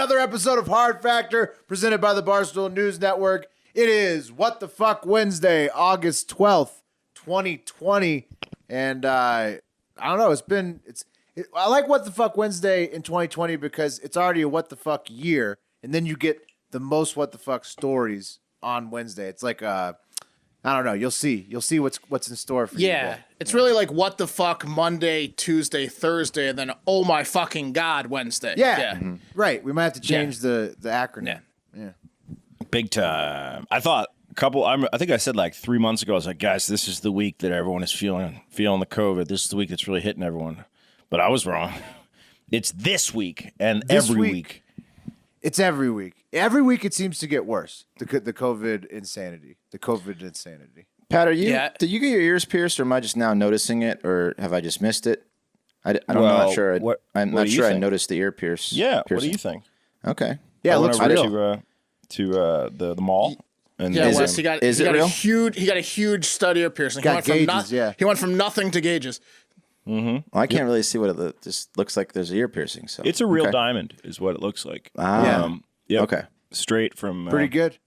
another episode of Hard Factor presented by the Barstool News Network. It is What the Fuck Wednesday, August 12th, 2020. And I don't know, I like What the Fuck Wednesday in 2020 because it's already a What the Fuck year. And then you get the most What the Fuck stories on Wednesday. It's like, I don't know. You'll see what's in store for you. Yeah. It's really like What the Fuck Monday, Tuesday, Thursday, and then Oh My Fucking God Wednesday. Yeah. Mm-hmm. Right. We might have to change the acronym. Yeah. Big time. I thought I think I said like 3 months ago, I was like, guys, this is the week that everyone is feeling the COVID. This is the week that's really hitting everyone. But I was wrong. It's this week and every week. It's every week. Every week it seems to get worse. The COVID insanity. Pat, did you get your ears pierced, or am I just now noticing it, or have I just missed it? I'm not sure. I'm not sure I noticed the ear pierce. Yeah. Piercing. What do you think? Okay. Yeah, it looks real. To the mall. And yeah, is it real? He got a huge stud ear piercing. He went from nothing to gauges. Mm-hmm. Well, I can't really see what it just looks like. There's an ear piercing. So it's a real diamond, is what it looks like. Yeah. Okay. Straight from. Pretty good.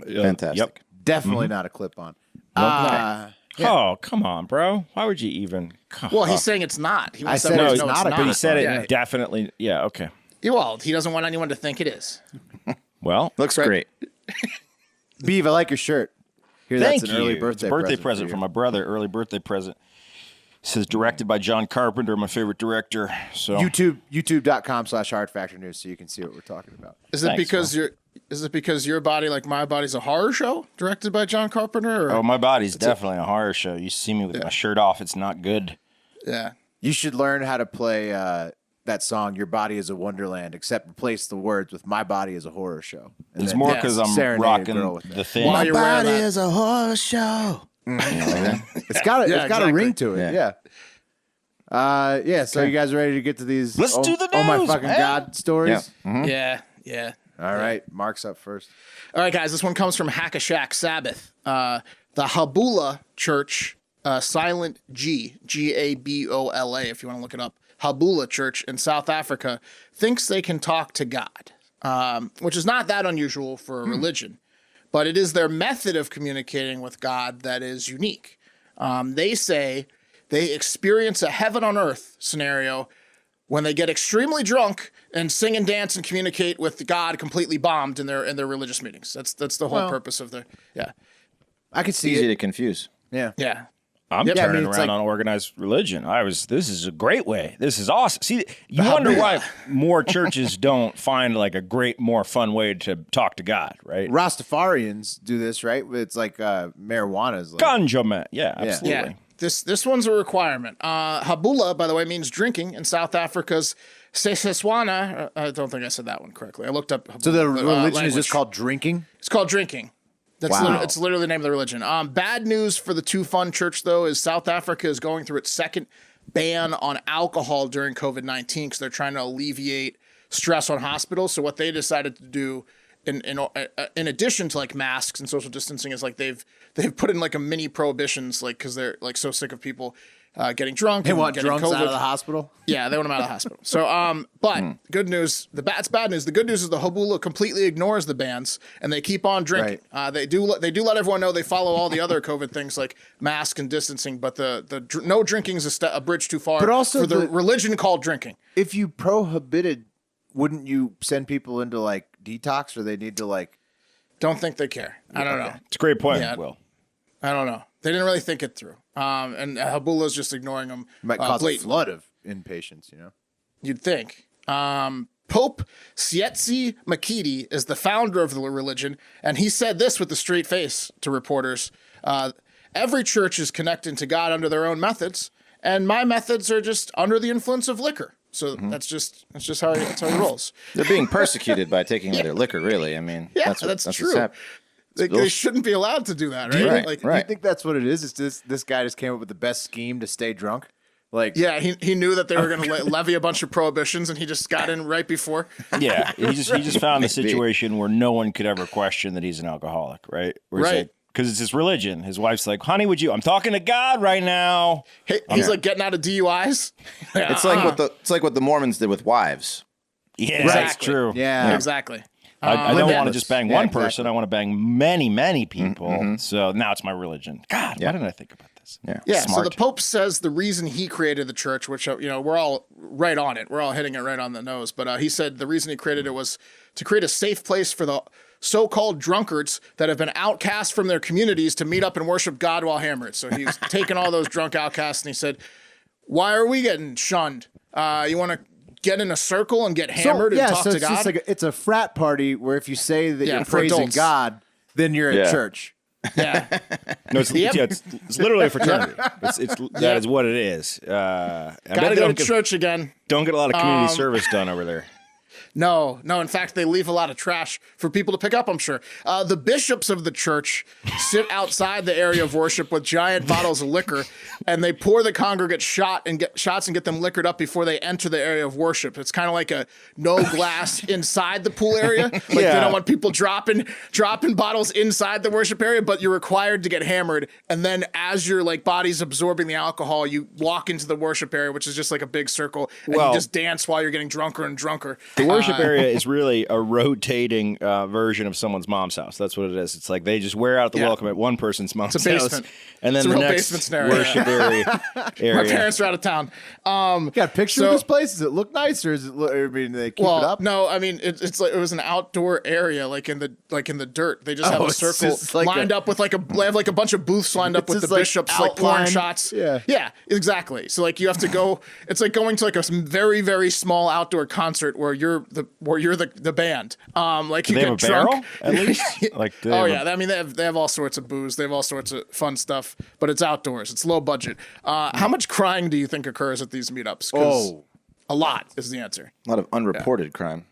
Fantastic. Yep. Definitely not a clip-on. Yeah. Oh, come on, bro. Why would you even? Well, he's saying it's not. I said no, it's not. But he said it definitely. Yeah. Okay. Well, he doesn't want anyone to think it is. Well, looks great. Beav, I like your shirt. Thank that's you. An early birthday present from my brother. Early birthday present. It says directed by John Carpenter, my favorite director. So YouTube.com/hardfactornews so you can see what we're talking about. Is it because Your Body Like My Body's a horror show directed by John Carpenter? Or? Oh, My Body's definitely a horror show. You see me with my shirt off, it's not good. Yeah. You should learn how to play that song, Your Body is a Wonderland, except replace the words with My Body is a Horror Show. And it's more because I'm rocking the thing. My body is a horror show. It's got a ring to it. Yeah. So you guys ready to get to these? Let's do the news. Oh my fucking God stories. Yeah. Mm-hmm. Yeah. All right, Mark's up first. All right, guys. This one comes from Hackashack Sabbath. The Habula Church, silent Gabola, if you want to look it up. Habula Church in South Africa thinks they can talk to God, which is not that unusual for a religion. But it is their method of communicating with God that is unique. They say they experience a heaven on earth scenario when they get extremely drunk and sing and dance and communicate with God completely bombed in their religious meetings. That's the whole purpose of their I could see easy to confuse. Yeah. I'm turning around on organized religion. This is a great way. This is awesome. See, you wonder why more churches don't find like a more fun way to talk to God, right? Rastafarians do this, right? It's like marijuana is like ganja man. Yeah, absolutely. Yeah. This one's a requirement. Habula, by the way, means drinking in South Africa's Seswana. I don't think I said that one correctly. I looked up. So the religion is just called drinking? It's called drinking. It's literally the name of the religion. Bad news for the Too Fun Church, though, is South Africa is going through its second ban on alcohol during COVID-19 because they're trying to alleviate stress on hospitals. So what they decided to do, in addition to like masks and social distancing, is like they've put in like a mini prohibitions, like because they're like so sick of people getting drunk. They want getting drunks COVID. out of the hospital? Yeah, they want them out of the hospital. So, but good news, it's bad news. The good news is the Habula completely ignores the bans and they keep on drinking. Right. They do let everyone know they follow all the other COVID things like mask and distancing, but the no drinking is a bridge too far. But also for the religion called drinking. If you prohibited, wouldn't you send people into like detox, or they need to like? Don't think they care. I don't know. It's a great point, Will. I don't know. They didn't really think it through. And Habula's just ignoring them. Might cause a flood of inpatients, you know? You'd think. Pope Sietsi Makiti is the founder of the religion, and he said this with a straight face to reporters. Every church is connecting to God under their own methods, and my methods are just under the influence of liquor. So that's just how he rolls. They're being persecuted by taking their liquor, really. I mean, that's true. They shouldn't be allowed to do that, right? Do you think that's what it is? It's this guy just came up with the best scheme to stay drunk? Like, yeah, he knew that they were going to levy a bunch of prohibitions, and he just got in right before. Yeah, he just found a situation where no one could ever question that he's an alcoholic, right? Because it's his religion. His wife's like, honey, I'm talking to God right now. He's like getting out of DUIs. It's like what the Mormons did with wives. Yeah, exactly. That's true. Yeah. Exactly. I don't want to just bang one exactly. person. I want to bang many, many people. So now it's my religion. God, why didn't I think about this? Yeah. Smart. So the Pope says the reason he created the church, which, we're all right on it. We're all hitting it right on the nose. But he said the reason he created it was to create a safe place for the so-called drunkards that have been outcast from their communities to meet up and worship God while hammered. So he's taken all those drunk outcasts and he said, why are we getting shunned? You want to get in a circle and get hammered and talk to God? Just like it's a frat party where if you say that you're for praising adults. God, then you're at church. Yeah. No, it's literally a fraternity. That is what it is. Gotta go to church again. Don't get a lot of community service done over there. No. In fact, they leave a lot of trash for people to pick up, I'm sure. The bishops of the church sit outside the area of worship with giant bottles of liquor, and they pour the congregants shots and get them liquored up before they enter the area of worship. It's kind of like a no glass inside the pool area. Like they don't want people dropping bottles inside the worship area, but you're required to get hammered. And then as your body's absorbing the alcohol, you walk into the worship area, which is just like a big circle, and you just dance while you're getting drunker and drunker. The worship area is really a rotating version of someone's mom's house. That's what it is. It's like they just wear out the welcome at one person's mom's house, and then the next worship area. My parents are out of town. You got a picture of this place? Does it look nice, or is it? They keep it up? No, I mean it's like it was an outdoor area, like in the dirt. They just have a circle lined up with they have a bunch of booths lined up with the bishops pouring shots. Yeah, exactly. So you have to go. It's like going to a very, very small outdoor concert where you're the band. You they get have a drunk barrel, at least. I mean they have all sorts of booze. They have all sorts of fun stuff, but it's outdoors. It's low budget. How much crying do you think occurs at these meetups? A lot is the answer. A lot of unreported crime.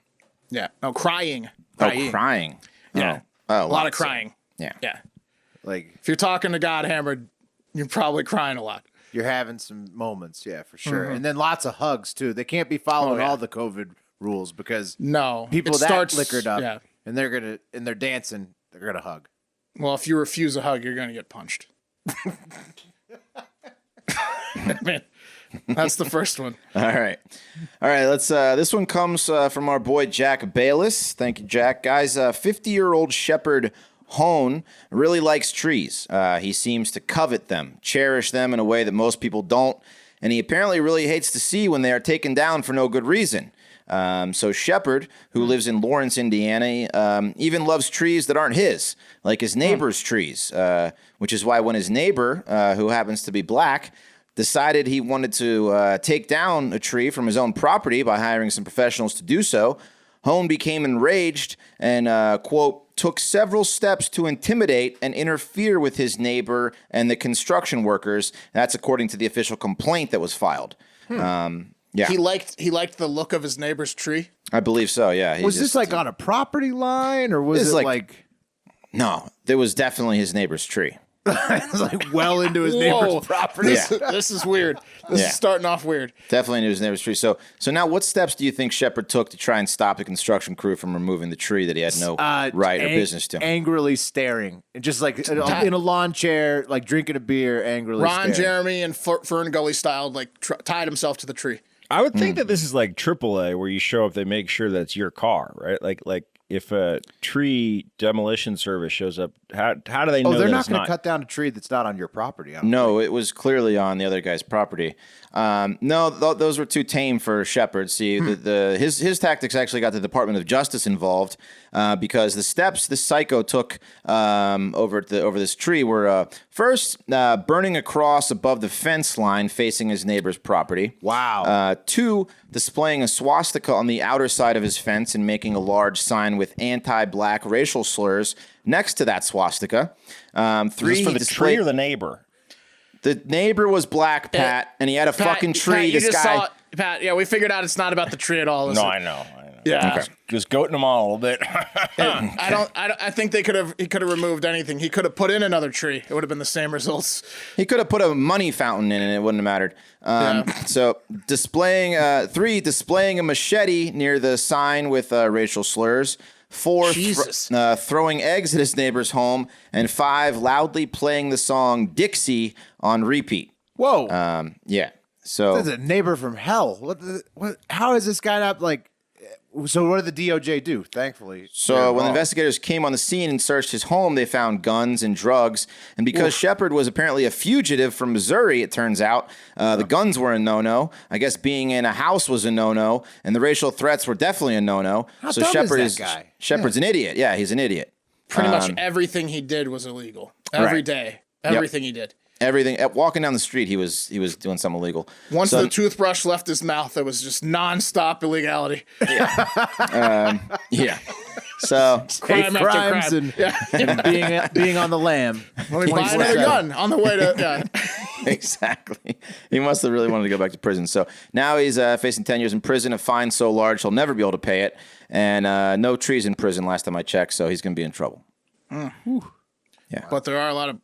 Yeah. No, crying. Oh, crying. Yeah. Oh, a lot of crying. Yeah. Yeah. Like if you're talking to God hammered, you're probably crying a lot. You're having some moments, yeah, for sure. And then lots of hugs too. They can't be following all the COVID rules because people liquored up and they're dancing, they're gonna hug. Well, if you refuse a hug, you're gonna get punched. Man, that's the first one. All right. Let's. This one comes from our boy Jack Bayless. Thank you, Jack. Guys, 50-year-old shepherd Hone really likes trees. He seems to covet them, cherish them in a way that most people don't, and he apparently really hates to see when they are taken down for no good reason. So Shepard, who lives in Lawrence, Indiana, even loves trees that aren't his, like his neighbor's trees, which is why when his neighbor, who happens to be black, decided he wanted to take down a tree from his own property by hiring some professionals to do so, Hone became enraged and, quote, took several steps to intimidate and interfere with his neighbor and the construction workers. That's according to the official complaint that was filed. Yeah. He liked the look of his neighbor's tree? I believe so, yeah. Was this on a property line, or was it like... No, there was definitely his neighbor's tree. It was well into his neighbor's property. This is weird. This is starting off weird. Definitely into his neighbor's tree. So now what steps do you think Shepard took to try and stop the construction crew from removing the tree that he had no right or business to? Angrily staring. And just in a lawn chair, drinking a beer, angrily staring. Ron Jeremy and Fern Gully style, tied himself to the tree. I would think that this is like AAA, where you show up, they make sure that's your car, right? Like if a tree demolition service shows up, how do they know? They're not going to cut down a tree that's not on your property. No, it was clearly on the other guy's property. Those were too tame for Shepard. See, his tactics actually got the Department of Justice involved because the steps this psycho took over this tree were first burning a cross above the fence line facing his neighbor's property. Wow. 2, displaying a swastika on the outer side of his fence and making a large sign with anti-black racial slurs next to that swastika. 3, for the tree or the neighbor? The neighbor was black, Pat, and he had a fucking tree. Pat, we figured out it's not about the tree at all. I know. Yeah, just goating them on a little bit. I think he could have removed anything. He could have put in another tree. It would have been the same results. He could have put a money fountain in and it wouldn't have mattered. So displaying a machete near the sign with racial slurs. 4, throwing eggs at his neighbor's home, and 5, loudly playing the song Dixie on repeat. Whoa. Yeah. So this is a neighbor from hell. What? How is this guy not So what did the DOJ do? Thankfully. So when investigators came on the scene and searched his home, they found guns and drugs. And because Shepard was apparently a fugitive from Missouri, it turns out, the guns were a no-no. I guess being in a house was a no-no. And the racial threats were definitely a no-no. So Shepard's an idiot. Yeah, he's an idiot. Pretty much everything he did was illegal. Every day. Everything he did. Everything. Walking down the street, he was doing something illegal. Once the toothbrush left his mouth, it was just nonstop illegality. Yeah. So Crime after crimes crime. and being on the lam. Let me buy another gun on the way to. Yeah. Exactly. He must have really wanted to go back to prison. So now he's facing 10 years in prison, a fine so large he'll never be able to pay it, and no trees in prison last time I checked, so he's going to be in trouble. Yeah. But there are a lot of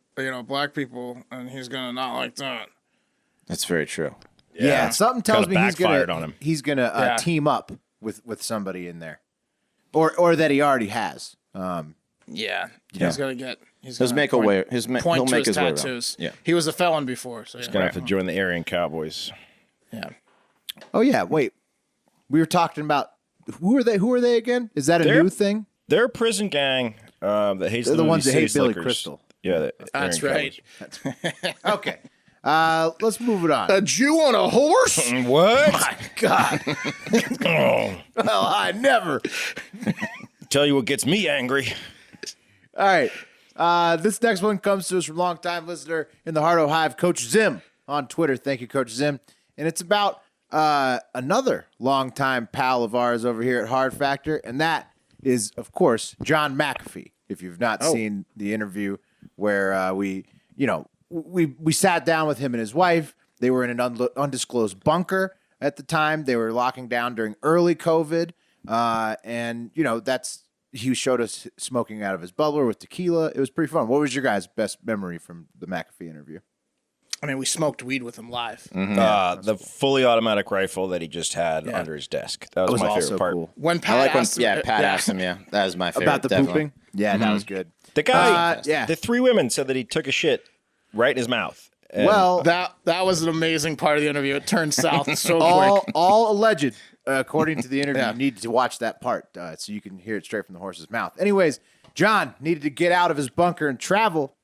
black people, and he's gonna not like that. That's very true. Yeah, something tells me backfired on him. He's gonna team up with somebody in there, or that he already has. He's gonna get. He'll make his way around. tattoos. Yeah. He was a felon before, so He's gonna have to join the Aryan Cowboys. yeah. Oh yeah, wait. We were talking about who are they? Who are they again? Is that a new thing? They're a prison gang that hates They're the ones that hate City Billy Slickers. Crystal. Yeah, That's Aryan right. Okay. Let's move it on. A Jew on a horse? Cowboys. What? My God. Oh, Well, I never. tell you what gets me angry. All right. This next one comes to us from longtime listener in the Hardo Hive, Coach Zim on Twitter. Thank you, Coach Zim. And it's about another longtime pal of ours over here at Hard Factor, and that is, of course, John McAfee. If you've not seen the interview where we sat down with him and his wife. They were in an undisclosed bunker at the time. They were locking down during early COVID. And he showed us smoking out of his bubbler with tequila. It was pretty fun. What was your guys' best memory from the McAfee interview? I mean, we smoked weed with him live. The fully automatic rifle that he just had under his desk. That was my also favorite part. cool. When I Pat like when asked him, Pat asked him. Yeah, that was my favorite. About the definitely. pooping? Yeah, that was good. The guy, yeah. the three women said that he took a shit right in his mouth. And Well, that was an amazing part of the interview. It turned south so quick. all alleged, according to the interview. You need to watch that part so you can hear it straight from the horse's mouth. Anyways, John needed to get out of his bunker and travel.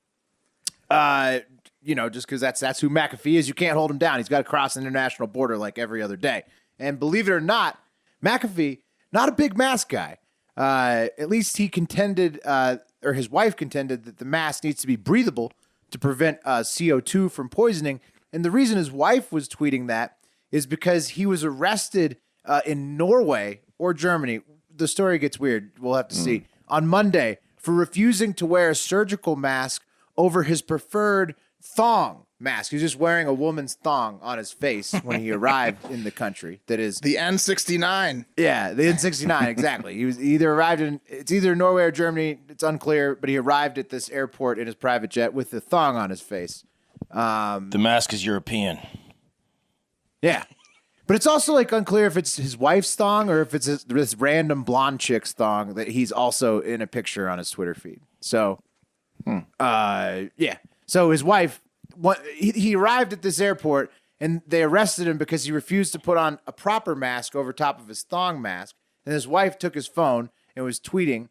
Just because that's who McAfee is. You can't hold him down. He's got to cross an international border like every other day. And believe it or not, McAfee, not a big mask guy. At least he contended, or his wife contended, that the mask needs to be breathable to prevent CO2 from poisoning. And the reason his wife was tweeting that is because he was arrested in Norway or Germany. The story gets weird. We'll have to see. On Monday for refusing to wear a surgical mask over his preferred thong mask. He's just wearing a woman's thong on his face when he arrived in the country. That is The N69. yeah, the N69, exactly. He was it's either Norway or Germany. It's unclear, but he arrived at this airport in his private jet with the thong on his face. the mask is European. Yeah. But it's also unclear if it's his wife's thong or if it's this random blonde chick's thong that he's also in a picture on his Twitter feed. So, yeah. So his wife, he arrived at this airport and they arrested him because he refused to put on a proper mask over top of his thong mask. And his wife took his phone and was tweeting.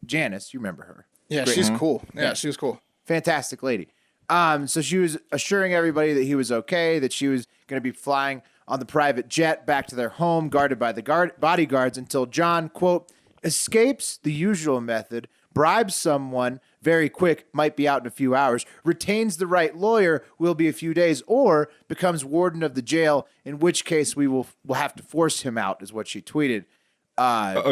Janice, you remember her? Yeah, she's cool. Yeah, she was cool. Fantastic lady. So she was assuring everybody that he was okay, that she was going to be flying on the private jet back to their home, guarded by the bodyguards, until John, quote, escapes the usual method, bribes someone very quick, might be out in a few hours, retains the right lawyer, will be a few days, or becomes warden of the jail, in which case we'll have to force him out, is what she tweeted.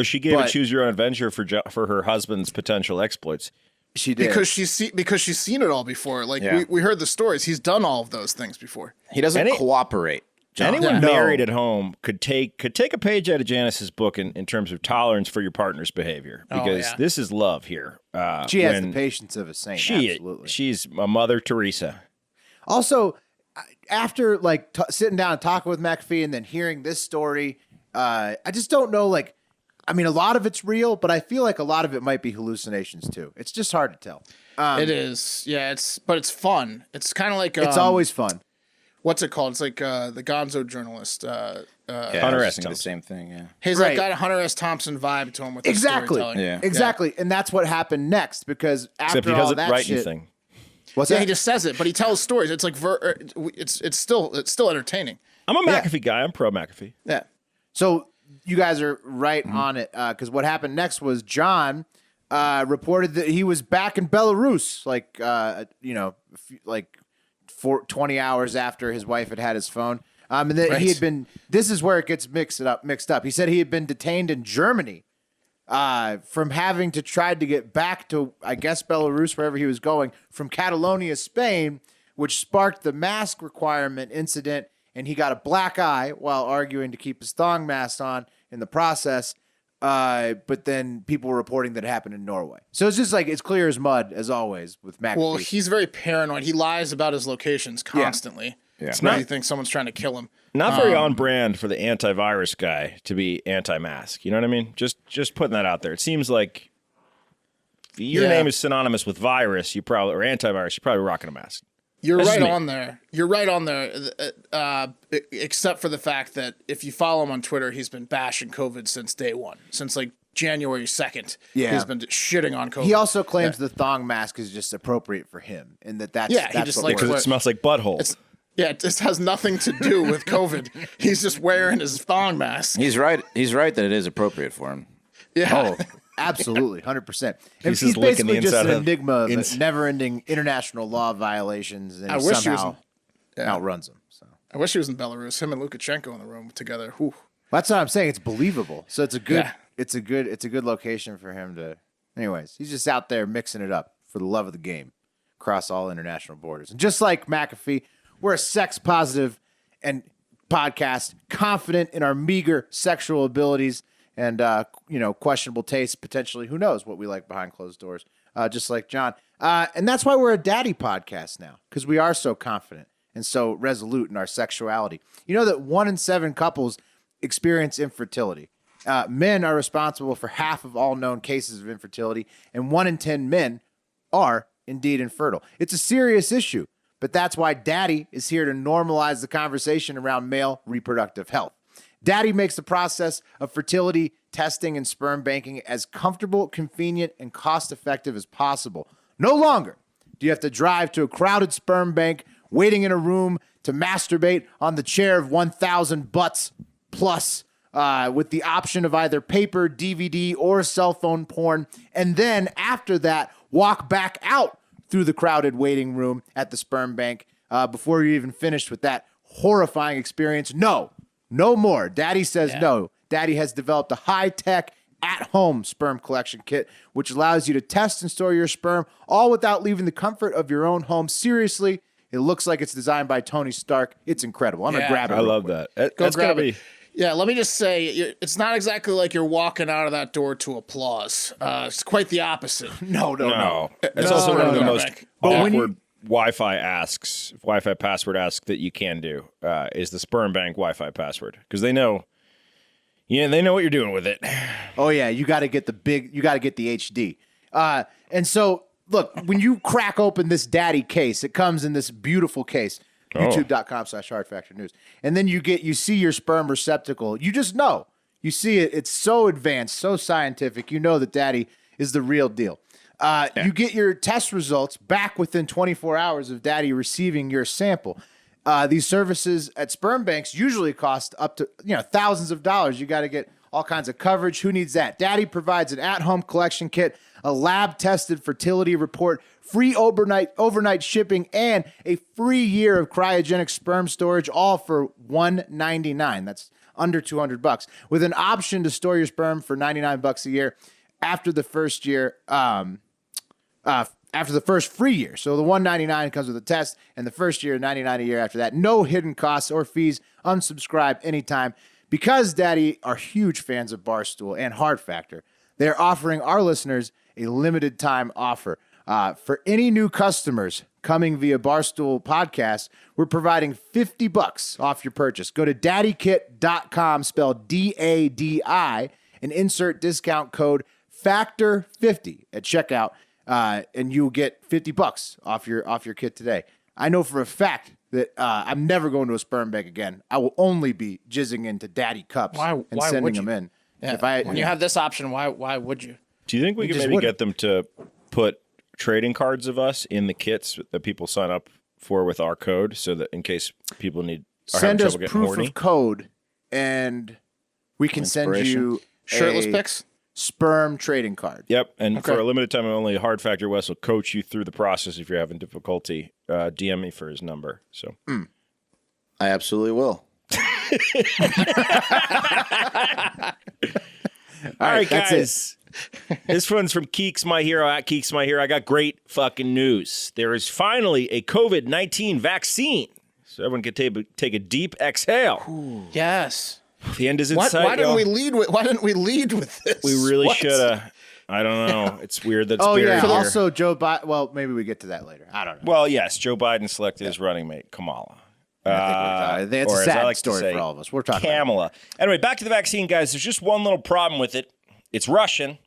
She gave a choose your own adventure for her husband's potential exploits. She did. Because she's seen it all before. We heard the stories. He's done all of those things before. He doesn't cooperate. John. Anyone married at home could take a page out of Janice's book in terms of tolerance for your partner's behavior, because this is love here. She has the patience of a saint. Absolutely. She's a Mother Teresa. Also, after sitting down and talking with McAfee and then hearing this story, I just don't know. A lot of it's real, but I feel like a lot of it might be hallucinations too. It's just hard to tell. It is. Yeah, but it's fun. It's kind of like it's always fun. What's it called? It's like the Gonzo journalist. Yeah, Hunter I was S. thinking the Thompson. same thing. Yeah. He's Right. like got a Hunter S. Thompson vibe to him with the Exactly. storytelling. Yeah. Exactly. And that's what happened next because after Except he all doesn't that write shit, anything. what's Yeah, that? he just says it, but he tells stories. It's like it's still entertaining. I'm a McAfee guy. I'm pro McAfee. Yeah. So you guys are right on it because what happened next was John reported that he was back in Belarus, like 20 hours after his wife had his phone, and that he had been. This is where it gets mixed up. He said he had been detained in Germany from having to try to get back to, I guess, Belarus, wherever he was going, from Catalonia, Spain, which sparked the mask requirement incident. And he got a black eye while arguing to keep his thong mask on in the process. But then people were reporting that it happened in Norway. So it's just like, it's clear as mud, as always, with McAfee. Well, he's very paranoid. He lies about his locations constantly. Yeah. It's not. He thinks someone's trying to kill him. Not very on brand for the antivirus guy to be anti-mask. You know what I mean? Just putting that out there. It seems like if your name is synonymous with virus, or antivirus, you're probably rocking a mask. You're That's right just me. on there. You're right on there, except for the fact that if you follow him on Twitter, he's been bashing COVID since day one, since like January 2nd. Yeah. He's been shitting on COVID. he also claims the thong mask is just appropriate for him, and that's Yeah, he that's just what likes works. Because it smells like butthole. it just has nothing to do with COVID. He's just wearing his thong mask. He's right. He's right that it is appropriate for him. Yeah. Oh, absolutely, 100%. He's He's just licking the basically just inside an of- enigma of never-ending international law violations, and I he wish he was somehow outruns them. So I wish he was in Belarus. Him and Lukashenko in the room together. Whew. that's what I'm saying. It's believable. So it's a good, Yeah. it's a good location for him to. Anyways, he's just out there mixing it up for the love of the game, across all international borders. And just like McAfee, we're a sex positive and podcast, confident in our meager sexual abilities and questionable tastes. Potentially, who knows what we like behind closed doors. Just like John, and that's why we're a daddy podcast now, because we are so confident and so resolute in our sexuality. You know that 1 in 7 couples experience infertility. Men are responsible for half of all known cases of infertility, and 1 in 10 men are indeed infertile. It's a serious issue, but that's why Daddy is here to normalize the conversation around male reproductive health. Daddy makes the process of fertility testing and sperm banking as comfortable, convenient, and cost-effective as possible. No longer do you have to drive to a crowded sperm bank, waiting in a room to masturbate on the chair of 1,000 butts plus, with the option of either paper, DVD, or cell phone porn, and then after that, walk back out through the crowded waiting room at the sperm bank before you're even finished with that horrifying experience. No more. Daddy says no. Daddy has developed a high-tech, at-home sperm collection kit, which allows you to test and store your sperm all without leaving the comfort of your own home. Seriously, it looks like it's designed by Tony Stark. It's incredible. I'm going to grab it. I real love quick. that. Go That's got to grab be. it. Yeah, let me just say, it's not exactly like you're walking out of that door to applause. It's quite the opposite. No. It's No, also one of the no. most But when awkward Wi-Fi password asks that you can do is the sperm bank Wi-Fi password, because they know what you're doing with it. Oh yeah, you got to get the HD. And so look, when you crack open this daddy case, it comes in this beautiful case, youtube.com/hardfactornews. And then you see your sperm receptacle. You just know. You see it. It's so advanced, so scientific. You know that daddy is the real deal. You get your test results back within 24 hours of daddy receiving your sample. These services at sperm banks usually cost up to thousands of dollars. You got to get all kinds of coverage. Who needs that? Daddy provides an at-home collection kit, a lab-tested fertility report, free overnight shipping, and a free year of cryogenic sperm storage, all for $199. That's under $200, with an option to store your sperm for $99 a year after the first year. After the first free year. So the $199 comes with a test, and the first year, $99 a year after that. No hidden costs or fees. Unsubscribe anytime. Because Daddy are huge fans of Barstool and Hard Factor, they're offering our listeners a limited time offer. For any new customers coming via Barstool Podcast, we're providing $50 off your purchase. Go to daddykit.com, spelled DADI, and insert discount code FACTOR50 at checkout. And you'll get $50 off your kit today. I know for a fact that I'm never going to a sperm bank again. I will only be jizzing into daddy cups and sending would them you? in. Yeah. When you have this option, why would you? Do you think we could maybe get them to put trading cards of us in the kits that people sign up for with our code, so that in case people send us getting proof horny? of code, and we can send you shirtless pics, sperm trading card. Yep, and for a limited time only, Hard Factor Wes will coach you through the process if you're having difficulty. DM me for his number. So I absolutely will. All right, that's guys. This one's from Keeks My Hero at Keeks My Hero. I got great fucking news. There is finally a COVID-19 vaccine, so everyone can take a deep exhale. Ooh. Yes. The end is in sight. Why didn't we lead with this? We really should have. I don't know. It's weird that's Oh, buried yeah. here. Also, Joe Biden. Well, maybe we get to that later. I don't know. Well, yes, Joe Biden selected his running mate, Kamala. I think it's or a as I sad like to story say, for all of us. We're talking Kamala. Anyway, back to the vaccine, guys. There's just one little problem with it. It's Russian,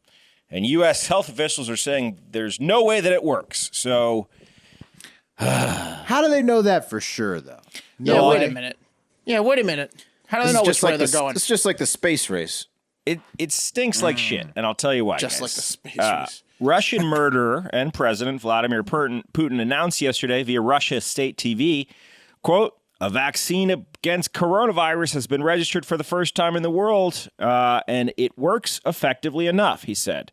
and U.S. health officials are saying there's no way that it works. So, how do they know that for sure, though? Yeah, wait a minute. How do they know which way they're going? It's just like the space race. it stinks like shit, and I'll tell you why. Just guys. like the space race. Russian murderer and President Vladimir Putin announced yesterday via Russia state TV, quote, a vaccine against coronavirus has been registered for the first time in the world, and it works effectively enough, he said.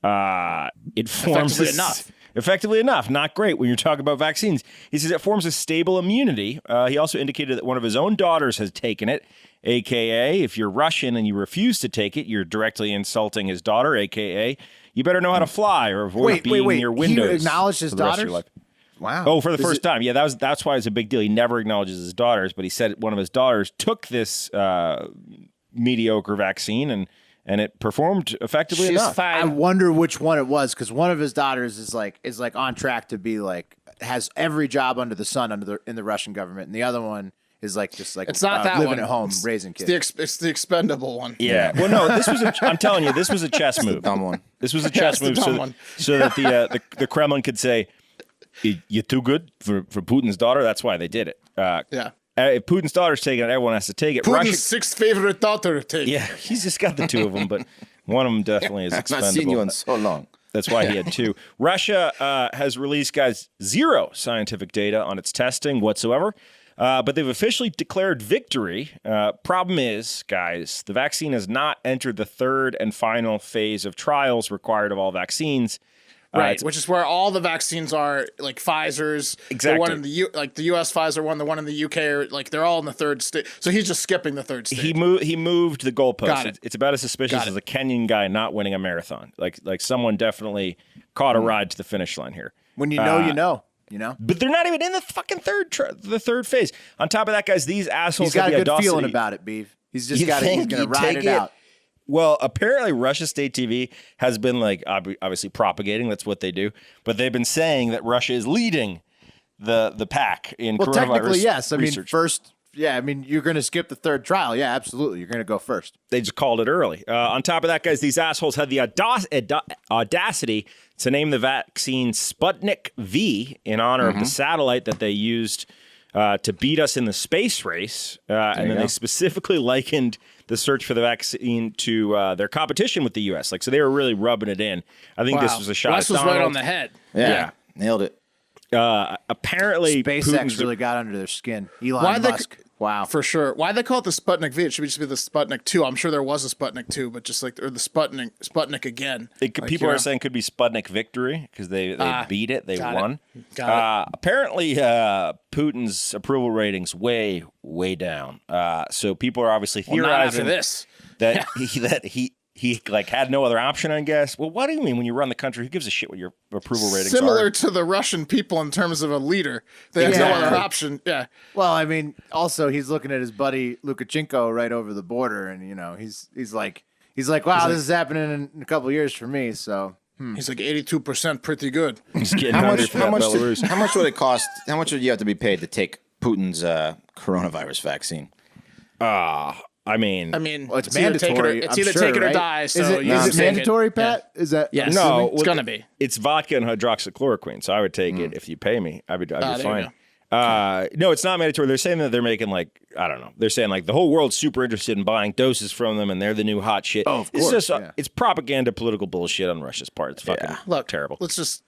It forms effectively enough. Not great when you're talking about vaccines. He says it forms a stable immunity. He also indicated that one of his own daughters has taken it, a.k.a. if you're Russian and you refuse to take it, you're directly insulting his daughter, a.k.a. you better know how to fly or avoid being in your windows. He acknowledged his for the rest of daughters? your life. Wow. Oh, for the first time. Yeah, that's why it's a big deal. He never acknowledges his daughters, but he said one of his daughters took this mediocre vaccine and it performed effectively She's enough. fine. I wonder which one it was, because one of his daughters is like on track to be like has every job under the sun in the Russian government, and the other one is like just like It's not that living one. at home raising kids. It's the expendable one. Yeah. Well, no, I'm telling you, this was a chess move. Dumb one. This was a Yeah, chess it's the move dumb one. so that the Kremlin could say, you're too good for Putin's daughter. That's why they did it. Yeah. If Putin's daughter's taking it, everyone has to take it. Putin's sixth favorite daughter take. Yeah, he's just got the two of them, but one of them definitely is I've expendable. not seen you in so long. That's why he had two. Russia has released, guys, zero scientific data on its testing whatsoever, but they've officially declared victory. Problem is, guys, the vaccine has not entered the third and final phase of trials required of all vaccines. Right, which is where all the vaccines are, like Pfizer's, Exactly. the one in the the U.S. Pfizer one, the one in the UK, are, like they're all in the third stage. So he's just skipping the third stage. He moved the goalpost. Got it. It's about as suspicious Got it. as a Kenyan guy not winning a marathon. Like someone definitely caught a ride to the finish line here. When you know, you know. You know, But they're not even in the fucking third phase. On top of that, guys, these assholes he's got have a the good feeling audacity. about it, Beef. He's just You got it. He's think gonna he'd ride take it it? out. Well, apparently Russia State TV has been like obviously propagating. That's what they do. But they've been saying that Russia is leading the pack in Well, coronavirus technically, yes. I mean, research. first, yeah. I mean, you're going to skip the third trial. Yeah, absolutely. You're going to go first. They just called it early. On top of that, guys, these assholes had the audacity to name the vaccine Sputnik V in honor of the satellite that they used to beat us in the space race. And then they specifically likened the search for the vaccine to their competition with the U.S. So they were really rubbing it in. I think this was a shot Wes at was right Donald. on the head. Yeah. Nailed it. Apparently, SpaceX Putin's really got under their skin. Elon Why'd they- Musk. Wow. For sure. Why they call it the Sputnik V? It should just be the Sputnik 2. I'm sure there was a Sputnik 2, but just like, or the Sputnik again. People are saying could be Sputnik victory because they beat it. They got it. won. Got Apparently, Putin's approval ratings way down. So people are obviously Well, not after theorizing this. that he like had no other option, I guess. Well, what do you mean when you run the country? Who gives a shit what your approval ratings Similar are? to the Russian people in terms of a leader. They have no Exactly. other option. Yeah. Well, I mean, also he's looking at his buddy Lukashenko right over the border, and you know, he's like, wow, this is happening in a couple of years for me. So He's like 82% pretty good. He's getting How hungry much? for How that much? Belarus. How much would it cost? How much would you have to be paid to take Putin's coronavirus vaccine? I mean, well, it's either take it or- mandatory. it's I'm either sure, take it or right? die, so is it, you is have it to take it. mandatory, Pat? Is that Yes. no, It's going to be. It's vodka and hydroxychloroquine, so I would take it if you pay me. I'd be there you fine. go. No, it's not mandatory. They're saying that they're making like, I don't know. They're saying like the whole world's super interested in buying doses from them and they're the new hot shit. Oh, of It's course, just, it's propaganda, political bullshit on Russia's part. It's fucking terrible. Let's just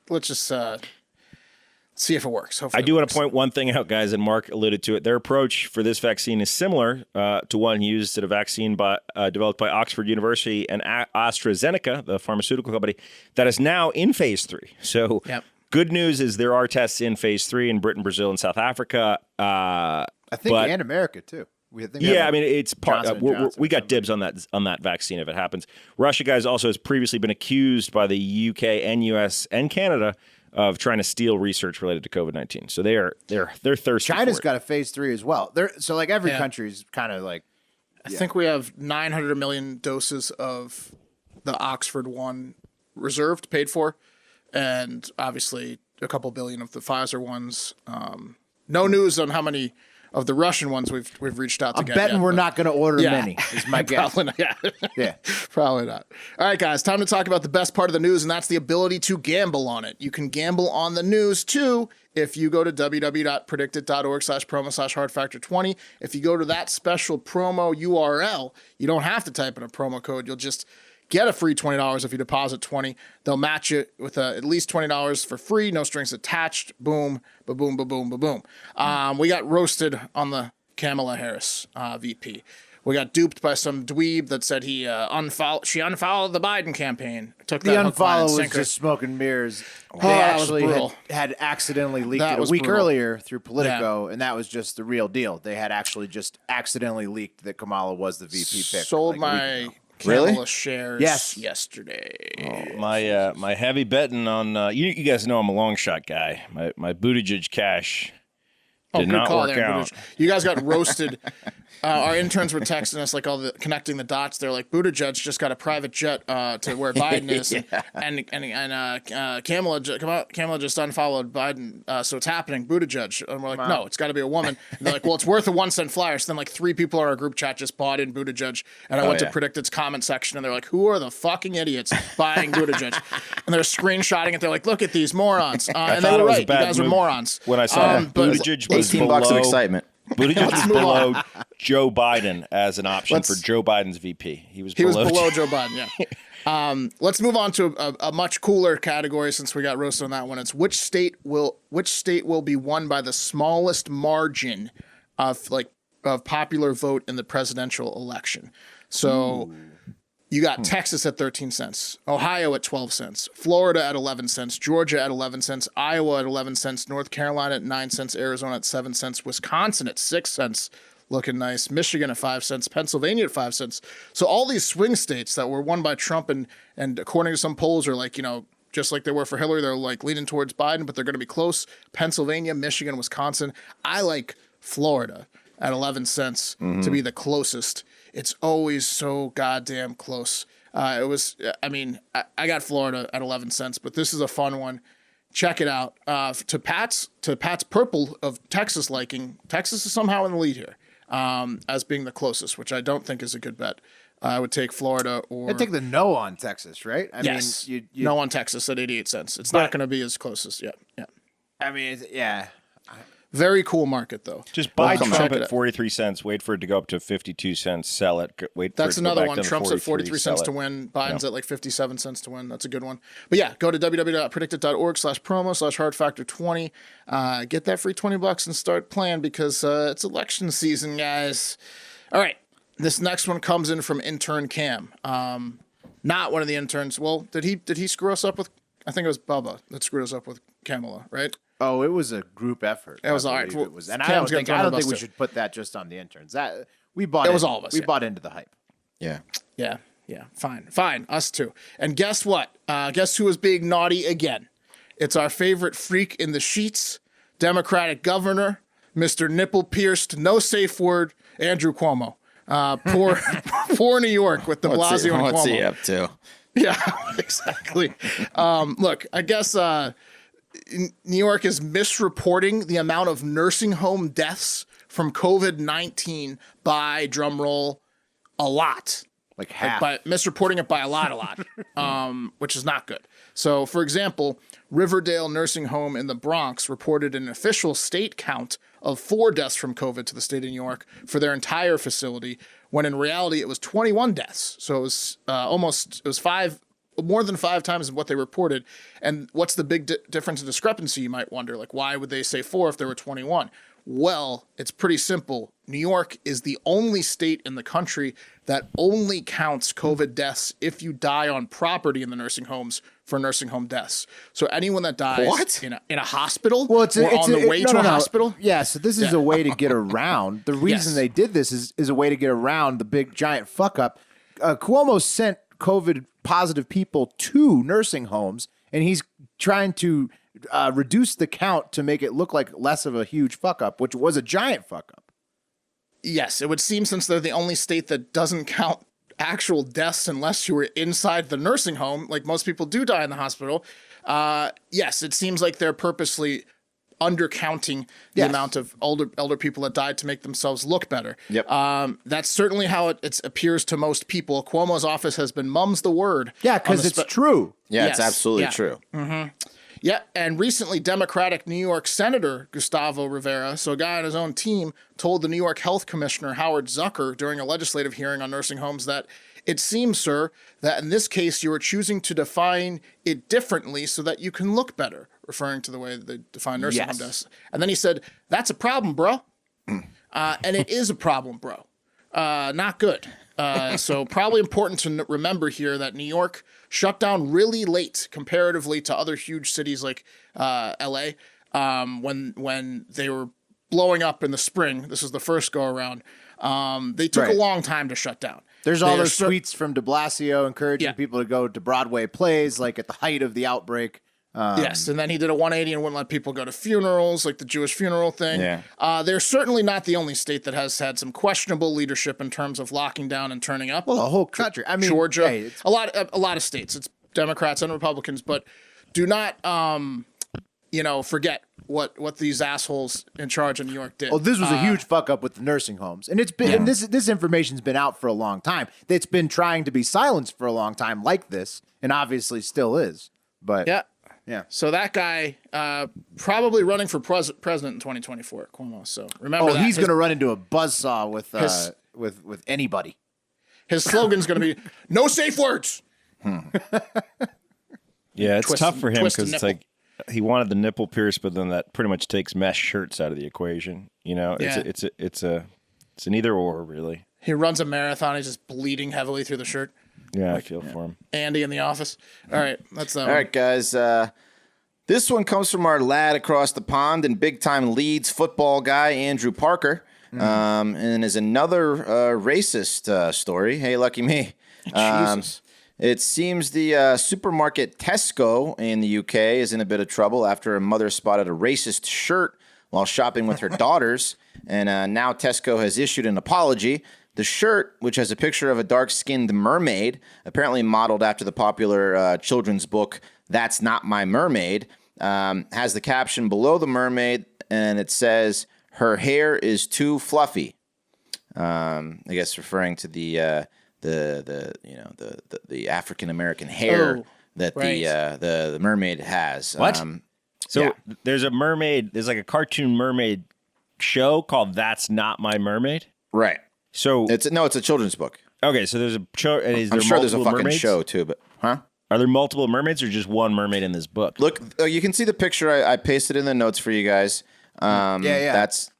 see if it works. Hopefully I do it want works. to point one thing out, guys, and Mark alluded to it. Their approach for this vaccine is similar to one used at a vaccine developed by Oxford University and AstraZeneca, the pharmaceutical company, that is now in phase 3. So good news is there are tests in phase 3 in Britain, Brazil, and South Africa. I think and America too. I mean, it's part. Johnson We got dibs on that vaccine if it happens. Russia, guys, also has previously been accused by the UK and US and Canada of trying to steal research related to COVID-19. So they're thirsty. China's for it. got a phase 3 as well. So like every country's kind of like. I think we have 900 million doses of the Oxford one reserved, paid for, and obviously a couple billion of the Pfizer ones. No news on how many of the Russian ones we've reached out to get. I'm betting we're not going to order many. Is my guess. Probably not. Yeah. Probably not. All right, guys, time to talk about the best part of the news, and that's the ability to gamble on it. You can gamble on the news, too, if you go to www.predictit.org/promo/hardfactor20. If you go to that special promo URL, you don't have to type in a promo code. You'll just get a free $20 if you deposit $20. They'll match it with at least $20 for free, no strings attached. Boom, ba-boom, ba-boom, ba-boom. We got roasted on the Kamala Harris VP. We got duped by some dweeb that said she unfollowed the Biden campaign. Took The that hook, line, unfollow and was sinker. just smoke and mirrors. They that was actually brutal. had accidentally leaked That it a was week brutal. earlier through Politico, and that was just the real deal. They had actually just accidentally leaked that Kamala was the VP pick. Sold like a week my ago. Kamala Really? shares yesterday. My heavy betting on you guys know I'm a long shot guy. My Buttigieg cash did not work out. You guys got roasted. Our interns were texting us like connecting the dots. They're like, Buttigieg just got a private jet to where Biden is, and Kamala just unfollowed Biden, so it's happening. Buttigieg, and we're like, no, it's got to be a woman. And they're like, well, it's worth a 1-cent flyer. So then like 3 people in our group chat just bought in Buttigieg, and I went to Predicted's comment section, and they're like, who are the fucking idiots buying Buttigieg? And they're screenshotting it. They're like, look at these morons, and they were right. You guys were morons. When I saw Buttigieg was $18 of below excitement. Buttigieg was below Joe Biden as an option for Joe Biden's VP. He was below Joe Biden, yeah. Let's move on to a much cooler category since we got roasted on that one. It's which state will be won by the smallest margin of popular vote in the presidential election. So you got Texas at 13 cents, Ohio at 12 cents, Florida at 11 cents, Georgia at 11 cents, Iowa at 11 cents, North Carolina at 9 cents, Arizona at 7 cents, Wisconsin at 6 cents, looking nice, Michigan at 5 cents, Pennsylvania at 5 cents. So all these swing states that were won by Trump and according to some polls are like, just like they were for Hillary, they're like leaning towards Biden, but they're going to be close. Pennsylvania, Michigan, Wisconsin. I like Florida at 11 cents to be the closest. It's always so goddamn close. I got Florida at 11 cents, but this is a fun one. Check it out. To Pat's purple of Texas liking, Texas is somehow in the lead here as being the closest, which I don't think is a good bet. I would take Florida or... I'd take the no on Texas, right? Yes. You no on Texas at 88 cents. It's not going to be as close as... Yeah. I mean, yeah. Very cool market, though. Just buy Check Trump it at out. 43 cents, wait for it to go up to 52 cents, sell it, wait for That's it to go another back one. down to Trump's at 43 cents sell to it. win. Biden's at like 57 cents to win. That's a good one. But yeah, go to www.predictit.org/promo/hardfactor20. Get that free $20 and start playing because it's election season, guys. All right. This next one comes in from intern Cam. Not one of the interns. Well, did he screw us up with? I think it was Bubba that screwed us up with Kamala, right? Oh, it was a group effort. It was all right. It was, and I Cam's don't getting think thrown we on should put that just on the interns. That we bought. It was all of us, We yeah. bought into the hype. Yeah. Yeah. Fine. Us too. And guess what? Guess who was being naughty again? It's our favorite freak in the sheets, Democratic governor, Mr. Nipple Pierced, no safe word, Andrew Cuomo. Poor New York with de Blasio and What's Cuomo. he up to? Yeah, exactly. Look, I guess New York is misreporting the amount of nursing home deaths from COVID-19 by, drumroll, a lot. Like half. By misreporting it by a lot, which is not good. So, for example, Riverdale Nursing Home in the Bronx reported an official state count of 4 deaths from COVID to the state of New York for their entire facility, when in reality it was 21 deaths. So it was more than 5 times what they reported. And what's the big difference in discrepancy, you might wonder? Like, why would they say 4 if there were 21? Well, it's pretty simple. New York is the only state in the country that only counts COVID deaths if you die on property in the nursing homes for nursing home deaths. So anyone that dies in a hospital or on the way to a hospital. Yeah, so this is a way to get around. The reason they did this is a way to get around the big giant fuck up. Cuomo sent COVID positive people to nursing homes, and he's trying to reduce the count to make it look like less of a huge fuck up, which was a giant fuck up. Yes, it would seem, since they're the only state that doesn't count actual deaths unless you were inside the nursing home, like most people do die in the hospital. Yes, it seems like they're purposely undercounting the amount of elder people that died to make themselves look better. Yep. That's certainly how it appears to most people. Cuomo's office has been mum's the word. Yeah, because it's true. Yeah, it's absolutely true. Mm-hmm. Yeah, and recently Democratic New York Senator Gustavo Rivera, so a guy on his own team, told the New York Health Commissioner Howard Zucker during a legislative hearing on nursing homes that it seems, sir, that in this case you are choosing to define it differently so that you can look better, referring to the way that they define nursing home deaths. And then he said, that's a problem, bro. And it is a problem, bro. Not good. So probably important to remember here that New York shut down really late comparatively to other huge cities like LA when they were blowing up in the spring. This is the first go around. They took a long time to shut down. There's all those tweets from de Blasio encouraging people to go to Broadway plays like at the height of the outbreak. Yes, and then he did a 180 and wouldn't let people go to funerals, like the Jewish funeral thing. Yeah. They're certainly not the only state that has had some questionable leadership in terms of locking down and turning up. Well, the whole country. I mean, Georgia, a lot of states. It's Democrats and Republicans, but do not, forget what these assholes in charge of New York did. Well, this was a huge fuck up with the nursing homes, and it's been and this information's been out for a long time. It's been trying to be silenced for a long time, like this, and obviously still is. But yeah. So that guy probably running for president in 2024, Cuomo. So remember that. He's going to run into a buzzsaw with anybody. His slogan's going to be "No safe words." Yeah, it's tough for him because it's like he wanted the nipple pierced, but then that pretty much takes mesh shirts out of the equation. You know, it's an either or really. He runs a marathon. He's just bleeding heavily through the shirt. Yeah, I feel for him. Andy in the office. All right, that's that. All right, guys. This one comes from our lad across the pond and big-time Leeds football guy, Andrew Parker, and is another racist story. Hey, lucky me. Jesus. It seems the supermarket Tesco in the UK is in a bit of trouble after a mother spotted a racist shirt while shopping with her daughters, and now Tesco has issued an apology. The shirt, which has a picture of a dark-skinned mermaid, apparently modeled after the popular children's book That's Not My Mermaid, has the caption below the mermaid, and it says, "Her hair is too fluffy." I guess referring to the African American hair that the mermaid has. What? There's a mermaid. There's like a cartoon mermaid show called That's Not My Mermaid. Right. So it's a children's book. Okay, so there's a show. I'm sure there's a fucking show too, but are there multiple mermaids or just one mermaid in this book? Look, you can see the picture. I pasted in the notes for you guys. That's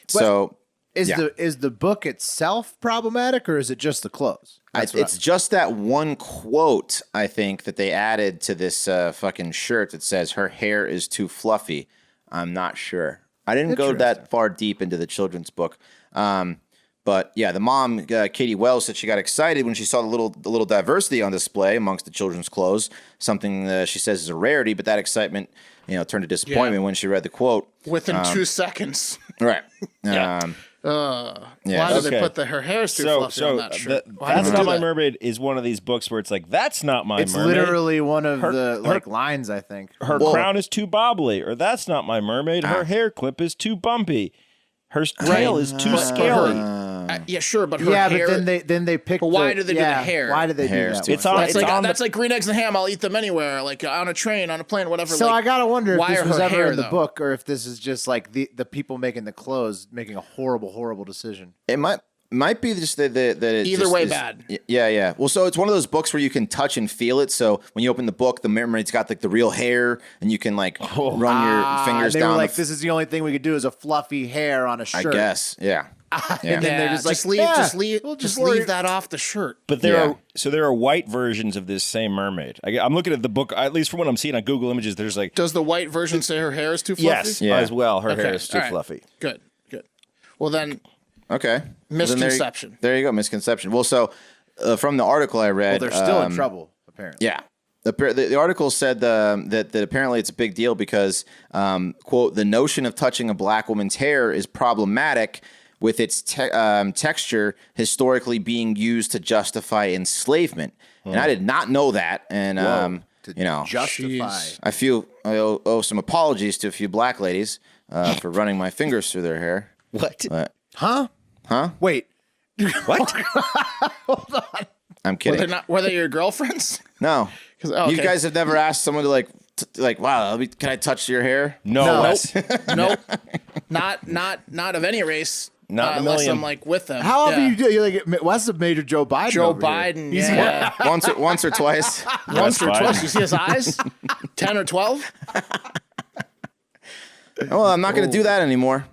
so. Is the book itself problematic, or is it just the clothes? It's just that one quote, I think, that they added to this fucking shirt that says "Her hair is too fluffy." I'm not sure. I didn't go that far deep into the children's book. But yeah, the mom, Katie Wells, said she got excited when she saw the little diversity on display amongst the children's clothes. Something she says is a rarity, but that excitement, turned to disappointment when she read the quote within 2 seconds. Right. Why did they put her hair is too fluffy on that shirt? That's Not My Mermaid is one of these books where it's like, that's not my mermaid. It's literally one of the lines, I think. Her crown is too bobbly, or that's not my mermaid. Her hair clip is too bumpy. Her tail is too scaly. Yeah, sure, but her Yeah, hair. but then they picked. But why do they do the hair? Why do they do Hair's that? too one? It's on. That's It's like on that's like green eggs and ham. I'll eat them anywhere, like on a train, on a plane, whatever. So like, I gotta wonder if why this are was her ever hair, in the though? book, or if this is just like the people making the clothes making a horrible decision. It might be just that it Either just way is- bad. Yeah. Well, so it's one of those books where you can touch and feel it. So when you open the book, the mermaid's got like the real hair, and you can like run your fingers They down. were the like, f- this is the only thing we could do is a fluffy hair on a I shirt. guess. Yeah. And then they're just like, leave, yeah, just leave, we'll just worry- leave that off the shirt. But there Yeah. there are white versions of this same mermaid. I'm looking at the book, at least from what I'm seeing on Google Images. There's like Does the white version say her hair is too fluffy? yes, Yeah. as well. Her Okay, hair is too all right. fluffy. Good. Well then, Okay. Misconception. There you go. Misconception. Well, so from the article I read, Well, they're still in trouble apparently. Yeah. The article said that apparently it's a big deal because, quote, the notion of touching a black woman's hair is problematic with its texture historically being used to justify enslavement. And I did not know that. And, To justify. I owe some apologies to a few black ladies for running my fingers through their hair. What? But Huh? Huh? Wait. What? I'm kidding. Were they your girlfriends? No. 'Cause- You guys have never asked someone to like, wow, can I touch your hair? No. Wes. Nope. Not of any race. Not a unless million. I'm like with them. How often Yeah. you do? You're like Wes is Major Joe Biden. Joe over here. Biden? He's Yeah. once or twice. Once or Biden. twice. You see his eyes? 10 or 12? Well, I'm not going to do that anymore.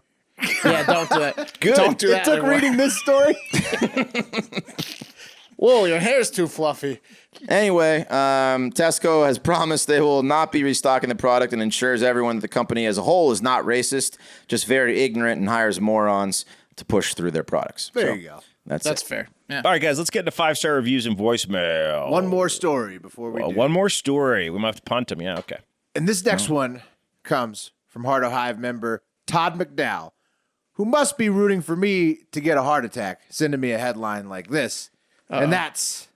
Yeah, don't do it. Good. Don't do It that took anymore. reading this story. Whoa, your hair's too fluffy. Anyway, Tesco has promised they will not be restocking the product and ensures everyone at the company as a whole is not racist, just very ignorant and hires morons to push through their products. There So, you go. That's it. fair. Yeah. All right, guys, let's get into 5-star reviews and voicemail. One more story before we do. One more story. We might have to punt him. Yeah, okay. And this next one comes from Heart of Hive member Todd McDowell, who must be rooting for me to get a heart attack, sending me a headline like this. And that's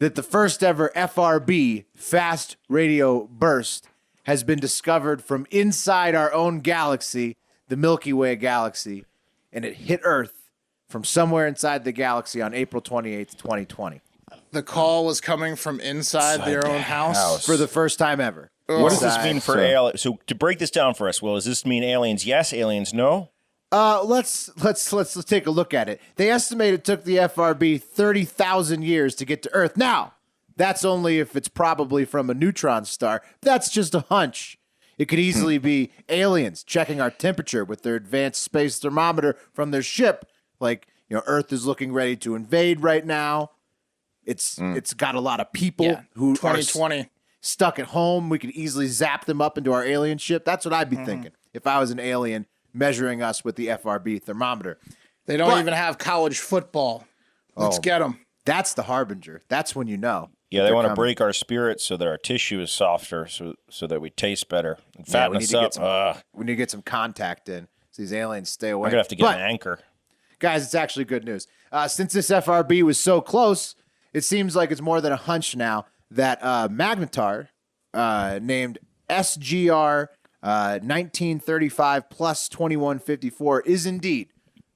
that the first ever FRB fast radio burst has been discovered from inside our own galaxy, the Milky Way galaxy, and it hit Earth from somewhere inside the galaxy on April 28th, 2020, The call was coming from inside their own house. for the first time ever. What does this Inside- mean for aliens? So to break this down for us, Will, does this mean aliens yes, aliens no? Let's take a look at it. They estimate it took the FRB 30,000 years to get to Earth. Now, that's only if it's probably from a neutron star. That's just a hunch. It could easily be aliens checking our temperature with their advanced space thermometer from their ship. Like, Earth is looking ready to invade right now. It's got a lot of people Yeah, who are 2020. stuck at home. We could easily zap them up into our alien ship. That's what I'd be thinking if I was an alien measuring us with the FRB thermometer. They don't But- even have college football. Let's get them. That's the harbinger. That's when you know. Yeah, that they they're want to coming. break our spirits so that our tissue is softer, so that we taste better and Yeah, fatten we need us to up. get some. We need to get some contact in. So these aliens stay away. I'm gonna have to get But, an anchor. guys, it's actually good news. Since this FRB was so close, it seems like it's more than a hunch now that Magnetar, named SGR 1935 plus 2154, is indeed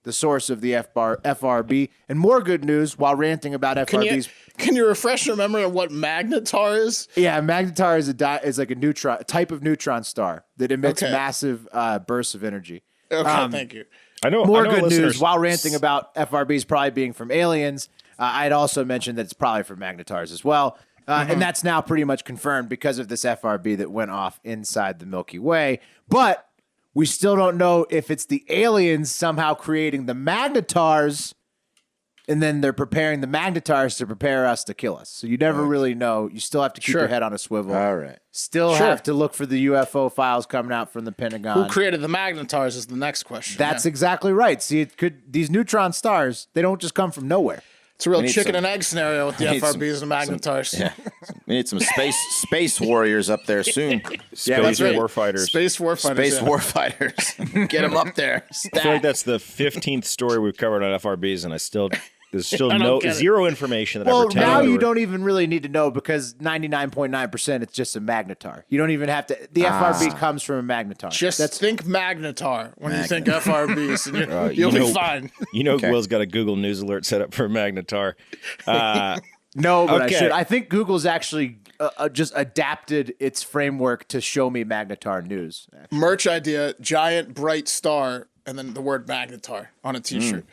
the source of the FRB. And more good news while ranting about FRBs. Can you refresh your memory of what Magnetar is? Yeah, Magnetar is like a type of neutron star that emits Okay. massive bursts of energy. Okay, thank you. I know More I know good listeners- news while ranting about FRBs probably being from aliens. I'd also mentioned that it's probably from Magnetars as well. And that's now pretty much confirmed because of this FRB that went off inside the Milky Way. But we still don't know if it's the aliens somehow creating the Magnetars, and then they're preparing the Magnetars to prepare us to kill us. So you never really know. You still have to keep Sure. your head on a swivel. All right. Still Sure. have to look for the UFO files coming out from the Pentagon. Who created the Magnetars is the next question. That's Yeah. exactly right. See, it could these neutron stars, they don't just come from nowhere. It's a real need chicken some- and egg scenario with the need some- FRBs and Magnetars. We need some space warriors up there soon. Space that's right. warfighters. Space warfighters. Space yeah. warfighters. Get them up there. I feel like that's the 15th story we've covered on FRBs, and I still There's still I don't get it. zero information that Well, ever pertained now to you her. don't even really need to know because 99.9% it's just a magnetar. You don't even have to. The FRB comes from a magnetar. Just think magnetar when you think FRBs, and you'll be fine. Will's got a Google News alert set up for magnetar. No, but Okay. I should. I think Google's actually just adapted its framework to show me magnetar news. Merch idea: giant bright star, and then the word magnetar on a T-shirt.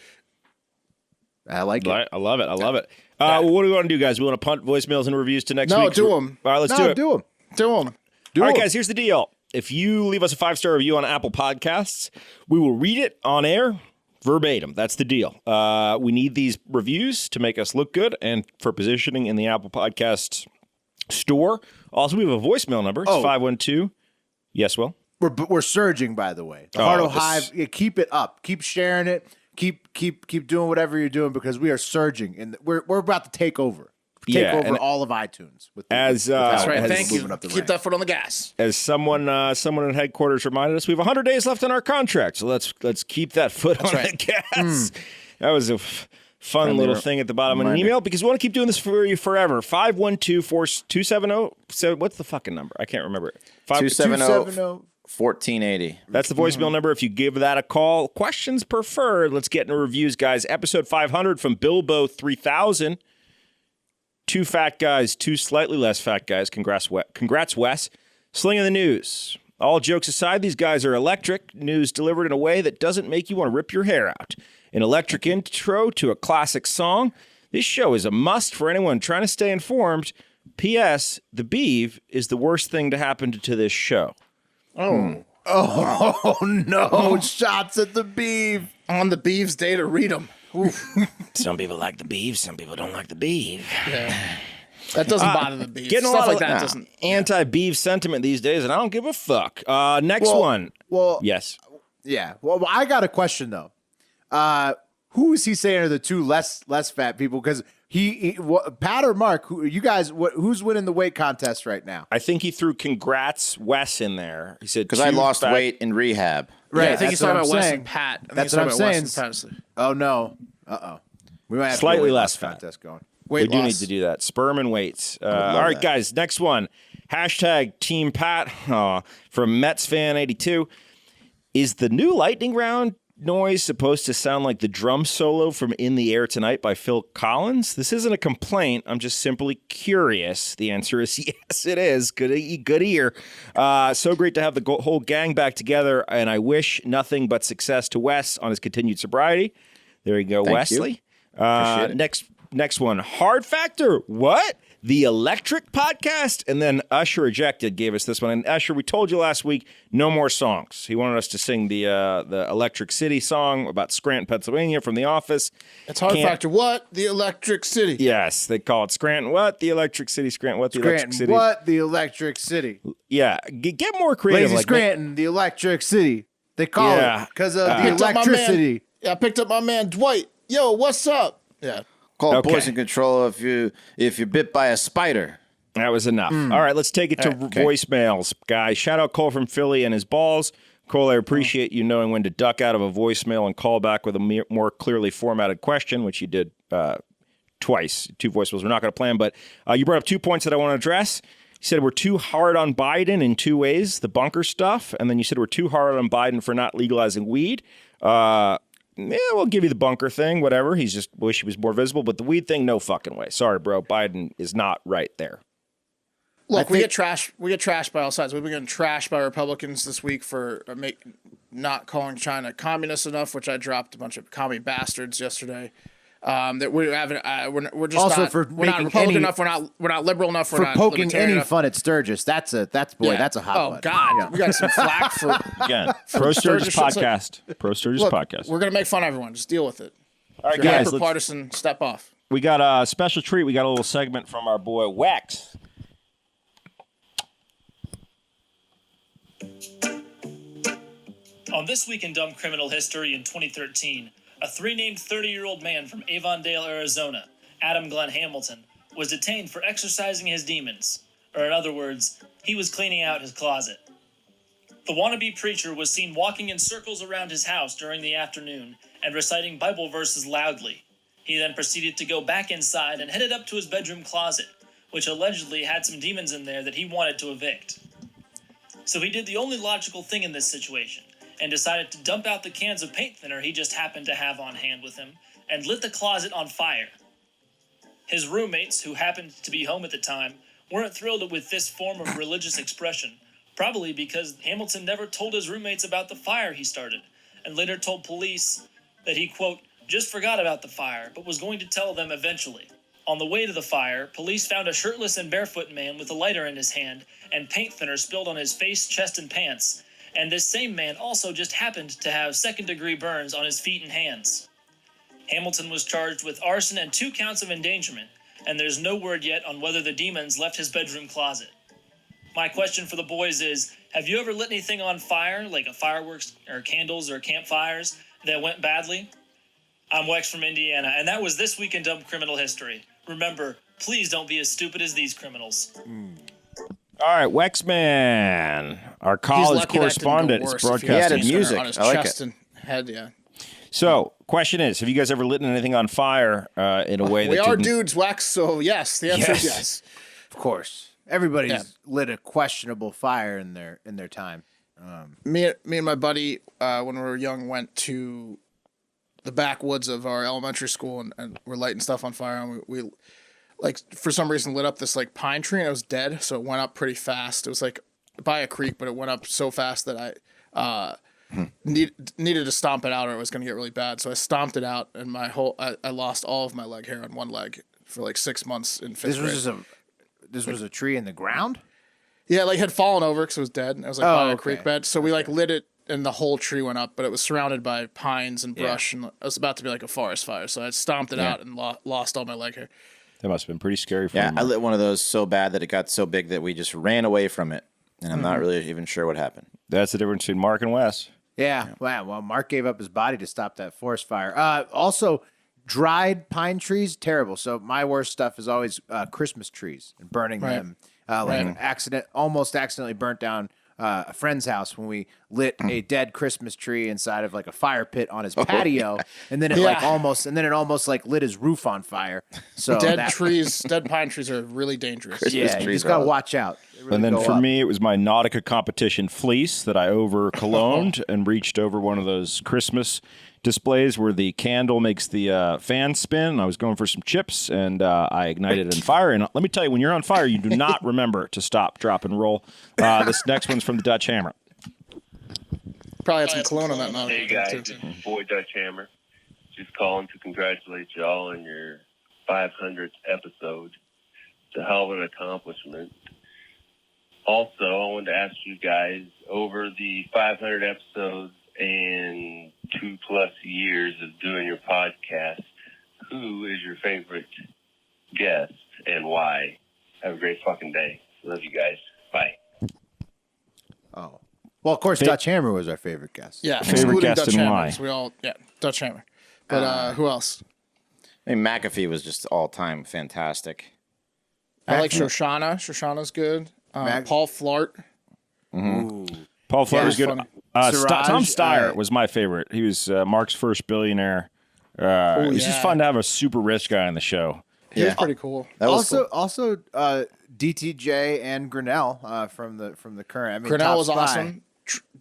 I like it. I love it. I love it. What do we want to do, guys? We want to punt voicemails and reviews to next No, week? do them. All right, let's do it. Do them. Do them. All right, guys, here's the deal. If you leave us a 5-star review on Apple Podcasts, we will read it on air verbatim. That's the deal. We need these reviews to make us look good and for positioning in the Apple Podcast store. Also, we have a voicemail number. It's 512. Yes, Will? We're surging, by the way. The Hardo Hive. Yeah, keep it up. Keep sharing it. Keep doing whatever you're doing because we are surging and we're about to take over. Take over all of iTunes. That's right. Thank you. Keep Keep that foot on the gas. As someone in headquarters reminded us, we have 100 days left on our contract, so let's keep that foot on the gas. That was a fun little thing at the bottom of an email because we want to keep doing this for you forever. 512-270. What's the fucking number? I can't remember it. 270 1480. That's the voicemail number. If you give that a call, questions preferred. Let's get into reviews, guys. Episode 500 from Bilbo 3000. 2 fat guys, 2 slightly less fat guys. Congrats, Wes. Slinging the news. All jokes aside, these guys are electric. News delivered in a way that doesn't make you want to rip your hair out. An electric intro to a classic song. This show is a must for anyone trying to stay informed. P.S. The Beeve is the worst thing to happen to this show. Oh. Oh, no. Shots at the Beeve. On the Beeves day to read them. Some people like the Beeve, some people don't like the Beeve. Yeah. That doesn't bother the Beeves. Getting Stuff a lot like of that doesn't. anti-Beeve sentiment these days, and I don't give a fuck. Next one. Well, yes. Yeah. Well, I got a question though. Who is he saying are the 2 less fat people? Because Pat or Mark, who's winning the weight contest right now? I think he threw congrats Wes in there. He said Because I lost weight in rehab. Right. Yeah, I think he's talking about Wes and Pat. That's what I'm saying. Oh no. We might have Slightly to get a weight less loss fat. contest going. We do need to do that. Sperm and weights. All right, guys. Next one. Hashtag Team Pat from Mets fan 82. Is the new lightning round noise supposed to sound like the drum solo from In the Air Tonight by Phil Collins? This isn't a complaint. I'm just simply curious. The answer is yes, it is. Good ear. So great to have the whole gang back together, and I wish nothing but success to Wes on his continued sobriety. There you go, Wesley. Next one. Hard Factor. What? The Electric Podcast? And then Usher Ejected gave us this one. And Usher, we told you last week, no more songs. He wanted us to sing the Electric City song about Scranton, Pennsylvania from The Office. It's Hard Factor. What? The Electric City. Yes, they call it Scranton. What? The Electric City. Scranton. What? The Electric City. What? The Electric City. Yeah. Get more creative. Lazy Scranton, the Electric City. They call it because of the electricity. I picked up my man Dwight. Yo, what's up? Yeah. Call poison control if you're bit by a spider. That was enough. All right, let's take it to voicemails, guys. Shout out Cole from Philly and his balls. Cole, I appreciate you knowing when to duck out of a voicemail and call back with a more clearly formatted question, which you did twice. 2 voicemails we're not going to plan, but you brought up 2 points that I want to address. You said we're too hard on Biden in 2 ways, the bunker stuff, and then you said we're too hard on Biden for not legalizing weed. Yeah, we'll give you the bunker thing, whatever. He's just wish he was more visible, but the weed thing, no fucking way. Sorry, bro. Biden is not right there. Look, we get trashed by all sides. We've been getting trashed by Republicans this week for not calling China communist enough, which I dropped a bunch of commie bastards yesterday. That we haven't. We're just also not. We're not Republican enough. We're not liberal enough. We're not poking any enough. fun at Sturgis. That's a hot button. Oh God, we got some flack for again. Pro Sturgis podcast. Pro Sturgis podcast. We're gonna make fun of everyone. Just deal with it. All right, guys. Partisan. Step off. We got a special treat. We got a little segment from our boy Wax. On This Week in Dumb Criminal History in 2013, a 3-named 30-year-old man from Avondale, Arizona, Adam Glenn Hamilton, was detained for exercising his demons, or in other words, he was cleaning out his closet. The wannabe preacher was seen walking in circles around his house during the afternoon and reciting Bible verses loudly. He then proceeded to go back inside and headed up to his bedroom closet, which allegedly had some demons in there that he wanted to evict. So he did the only logical thing in this situation, and decided to dump out the cans of paint thinner he just happened to have on hand with him, and lit the closet on fire. His roommates, who happened to be home at the time, weren't thrilled with this form of religious expression, probably because Hamilton never told his roommates about the fire he started, and later told police that he, quote, just forgot about the fire, but was going to tell them eventually. On the way to the fire, police found a shirtless and barefoot man with a lighter in his hand and paint thinner spilled on his face, chest, and pants, and this same man also just happened to have second-degree burns on his feet and hands. Hamilton was charged with arson and 2 counts of endangerment, and there's no word yet on whether the demons left his bedroom closet. My question for the boys is, have you ever lit anything on fire, like a fireworks or candles or campfires, that went badly? I'm Wex from Indiana, and that was This Week in Dumb Criminal History. Remember, please don't be as stupid as these criminals. All right, Wexman, our college correspondent, is broadcasting. He added music. On his I like chest it. and head, yeah. So, question is, have you guys ever lit anything on fire in a way that We are didn't... dudes, Wex, so yes, the answer is yes. Of course. Everybody's lit a questionable fire in their time. Me and my buddy, when we were young, went to the backwoods of our elementary school and we're lighting stuff on fire, and we like for some reason lit up this like pine tree, and it was dead, so it went up pretty fast. It was like by a creek, but it went up so fast that I needed to stomp it out or it was going to get really bad. So I stomped it out, and I lost all of my leg hair on one leg for like 6 months in fifth grade. This was a tree in the ground? Yeah, like had fallen over because it was dead, and it was like by a creek bed. So we like lit it, and the whole tree went up, but it was surrounded by pines and brush, and it was about to be like a forest fire. So I stomped it out and lost all my leg hair. That must have been pretty scary for you. Yeah, I lit one of those so bad that it got so big that we just ran away from it, and I'm not really even sure what happened. That's the difference between Mark and Wes. Yeah. Wow. Well, Mark gave up his body to stop that forest fire. Also, dried pine trees, terrible. So my worst stuff is always Christmas trees and burning them. Almost accidentally burnt down a friend's house when we lit a dead Christmas tree inside of like a fire pit on his patio, and then it almost like lit his roof on fire. So dead pine trees are really dangerous. Christmas trees, you just gotta watch out. Really, and then for me, it was my Nautica competition fleece that I over cologned and reached over one of those Christmas displays where the candle makes the fan spin. I was going for some chips, and I ignited it on fire. And let me tell you, when you're on fire, you do not remember to stop, drop, and roll. This next one's from the Dutch Hammer. Probably had some cologne on that night. Hey guys, it's your boy Dutch Hammer. Just calling to congratulate y'all on your 500th episode. It's a hell of an accomplishment. Also, I wanted to ask you guys, over the 500 episodes and 2+ years of doing your podcast, who is your favorite guest and why? Have a great fucking day. Love you guys. Bye. Oh. Well, of course, Dutch Hammer was our favorite guest. Yeah, Favorite guest Dutch and Hammer. why? So we all, Dutch Hammer. But who else? I mean, McAfee was just all-time fantastic. I like Shoshana. Shoshana's good. Paul Flart. Paul Flart was good. funny. Tom Steyer was my favorite. He was Mark's first billionaire. It's just fun to have a super rich guy on the show. He was pretty cool. That was Also, DTJ and Grinnell from the current. I mean, Grinnell Top was Spy. awesome.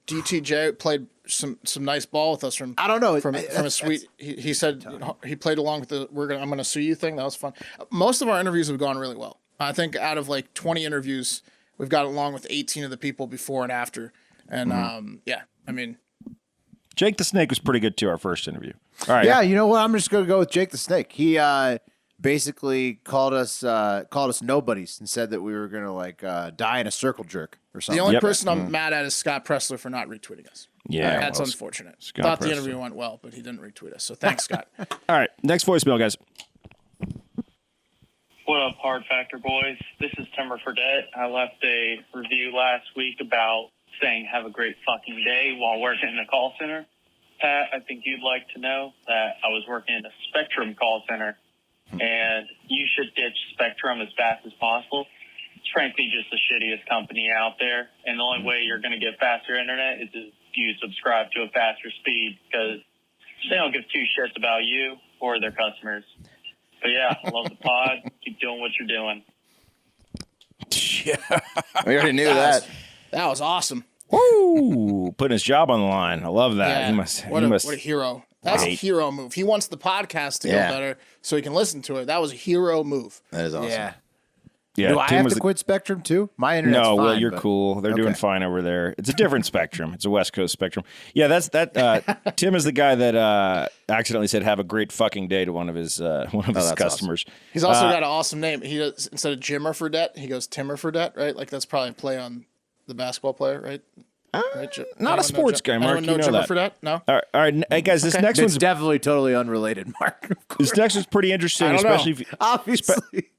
DTJ played some nice ball with us from. I don't know from a sweet. He said he played along with the I'm gonna sue you thing. That was fun. Most of our interviews have gone really well. I think out of like 20 interviews, we've got along with 18 of the people before and after. And I mean, Jake the Snake was pretty good too. Our first interview. All right. Yeah, you know what? I'm just gonna go with Jake the Snake. He basically called us nobodies and said that we were gonna die in a circle jerk or something. the only person I'm mad at is Scott Pressler for not retweeting us. Yeah, That's well, unfortunate. Scott Thought Pressler. the interview went well, but he didn't retweet us. So thanks, Scott. All right. Next voicemail, guys. What up, Hard Factor boys? This is Timber Fredette. I left a review last week about saying have a great fucking day while working in a call center. Pat, I think you'd like to know that I was working in a Spectrum call center, and you should ditch Spectrum as fast as possible. It's frankly just the shittiest company out there, and the only way you're going to get faster internet is if you subscribe to a faster speed, because they don't give two shits about you. for their customers. But yeah, I love the pod. Keep doing what you're doing. We already knew that. That was awesome. Woo! Putting his job on the line. I love that. Yeah. What What a hero. That's a hero move. He wants the podcast to go better so he can listen to it. That was a hero move. That is awesome. Yeah. Yeah, Do I Tim have was to quit Spectrum too? My internet's No, fine. well, you're but- cool. They're doing fine over there. It's a different spectrum. It's a West Coast spectrum. Yeah, that's that. Tim is the guy that accidentally said "Have a great fucking day" to one of his customers. He's also got an awesome name. He does, instead of Jimmer Fredette, he goes Timmer Fredette, right? Like that's probably a play on the basketball player, right? Right? Not a sports guy, Mark. Anyone You know Jimmer that. Fredette? No. All right. Hey guys, this next It's one's definitely totally unrelated, Mark. Of course. this next one's pretty interesting, I don't know. especially if Obviously.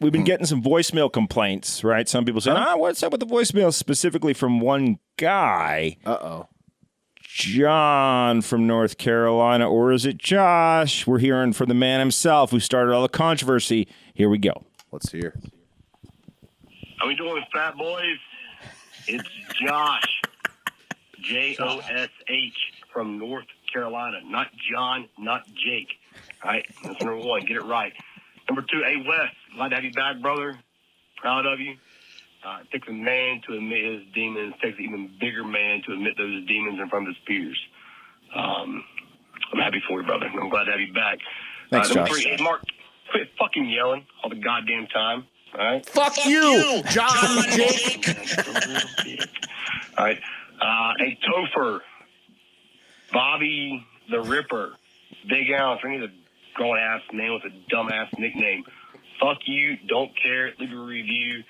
we've been getting some voicemail complaints, right? Some people saying, what's up with the voicemail? Specifically from one guy, Uh-oh. John from North Carolina, or is it Josh? We're hearing from the man himself who started all the controversy. Here we go. Let's hear. How we doing, fat boys? It's Josh. Josh from North Carolina. Not John, not Jake. All right? That's number one. Get it right. Number two, hey, Wes. Glad to have you back, brother. Proud of you. It takes a man to admit his demons. It takes an even bigger man to admit those demons in front of his peers. I'm happy for you, brother. I'm glad to have you back. Thanks, Number Josh. three, hey, Mark, quit fucking yelling all the goddamn time. All right? Fuck you, John Jake. All right. Hey, Topher, Bobby the Ripper, Big Al, for any of the grown-ass name with a dumb-ass nickname. Fuck you. Don't care. Leave a review.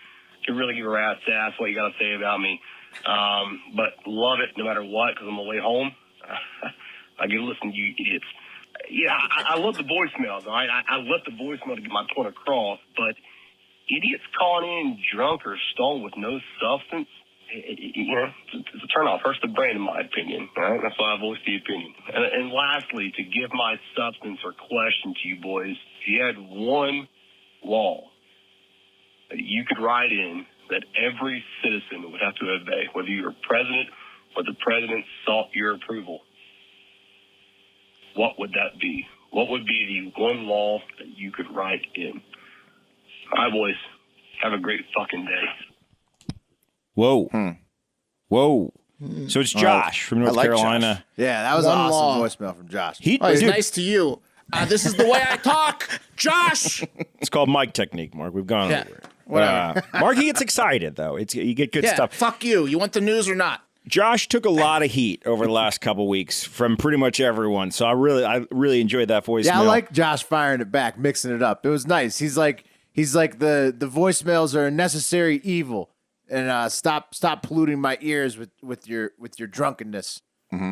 Can really give a rat's ass what you got to say about me. But love it no matter what, because on the way home, I get to listen to you idiots. Yeah, I love the voicemails, all right? I love the voicemail to get my point across, but idiots calling in drunk or stoned with no substance, it's a turnoff. Hurts the brain, in my opinion. All right? That's why I voiced the opinion. And lastly, to give my substance or question to you boys, if you had one law that you could write in that every citizen would have to obey, whether you're president or the president sought your approval, what would that be? What would be the one law that you could write in? All right, boys. Have a great fucking day. Whoa. Whoa. So it's Josh from North like Carolina. Yeah, that was One an awesome law. voicemail from Josh. He, Oh, he's dude, nice to you. This is the way I talk, Josh. It's called mic technique, Mark. We've gone Yeah, over it. whatever. Mark, he gets excited, though. You get good Yeah, stuff. fuck you. You want the news or not? Josh took a lot of heat over the last couple weeks from pretty much everyone. So I really enjoyed that voicemail. Yeah, I like Josh firing it back, mixing it up. It was nice. He's like the voicemails are a necessary evil, and stop polluting my ears with your drunkenness.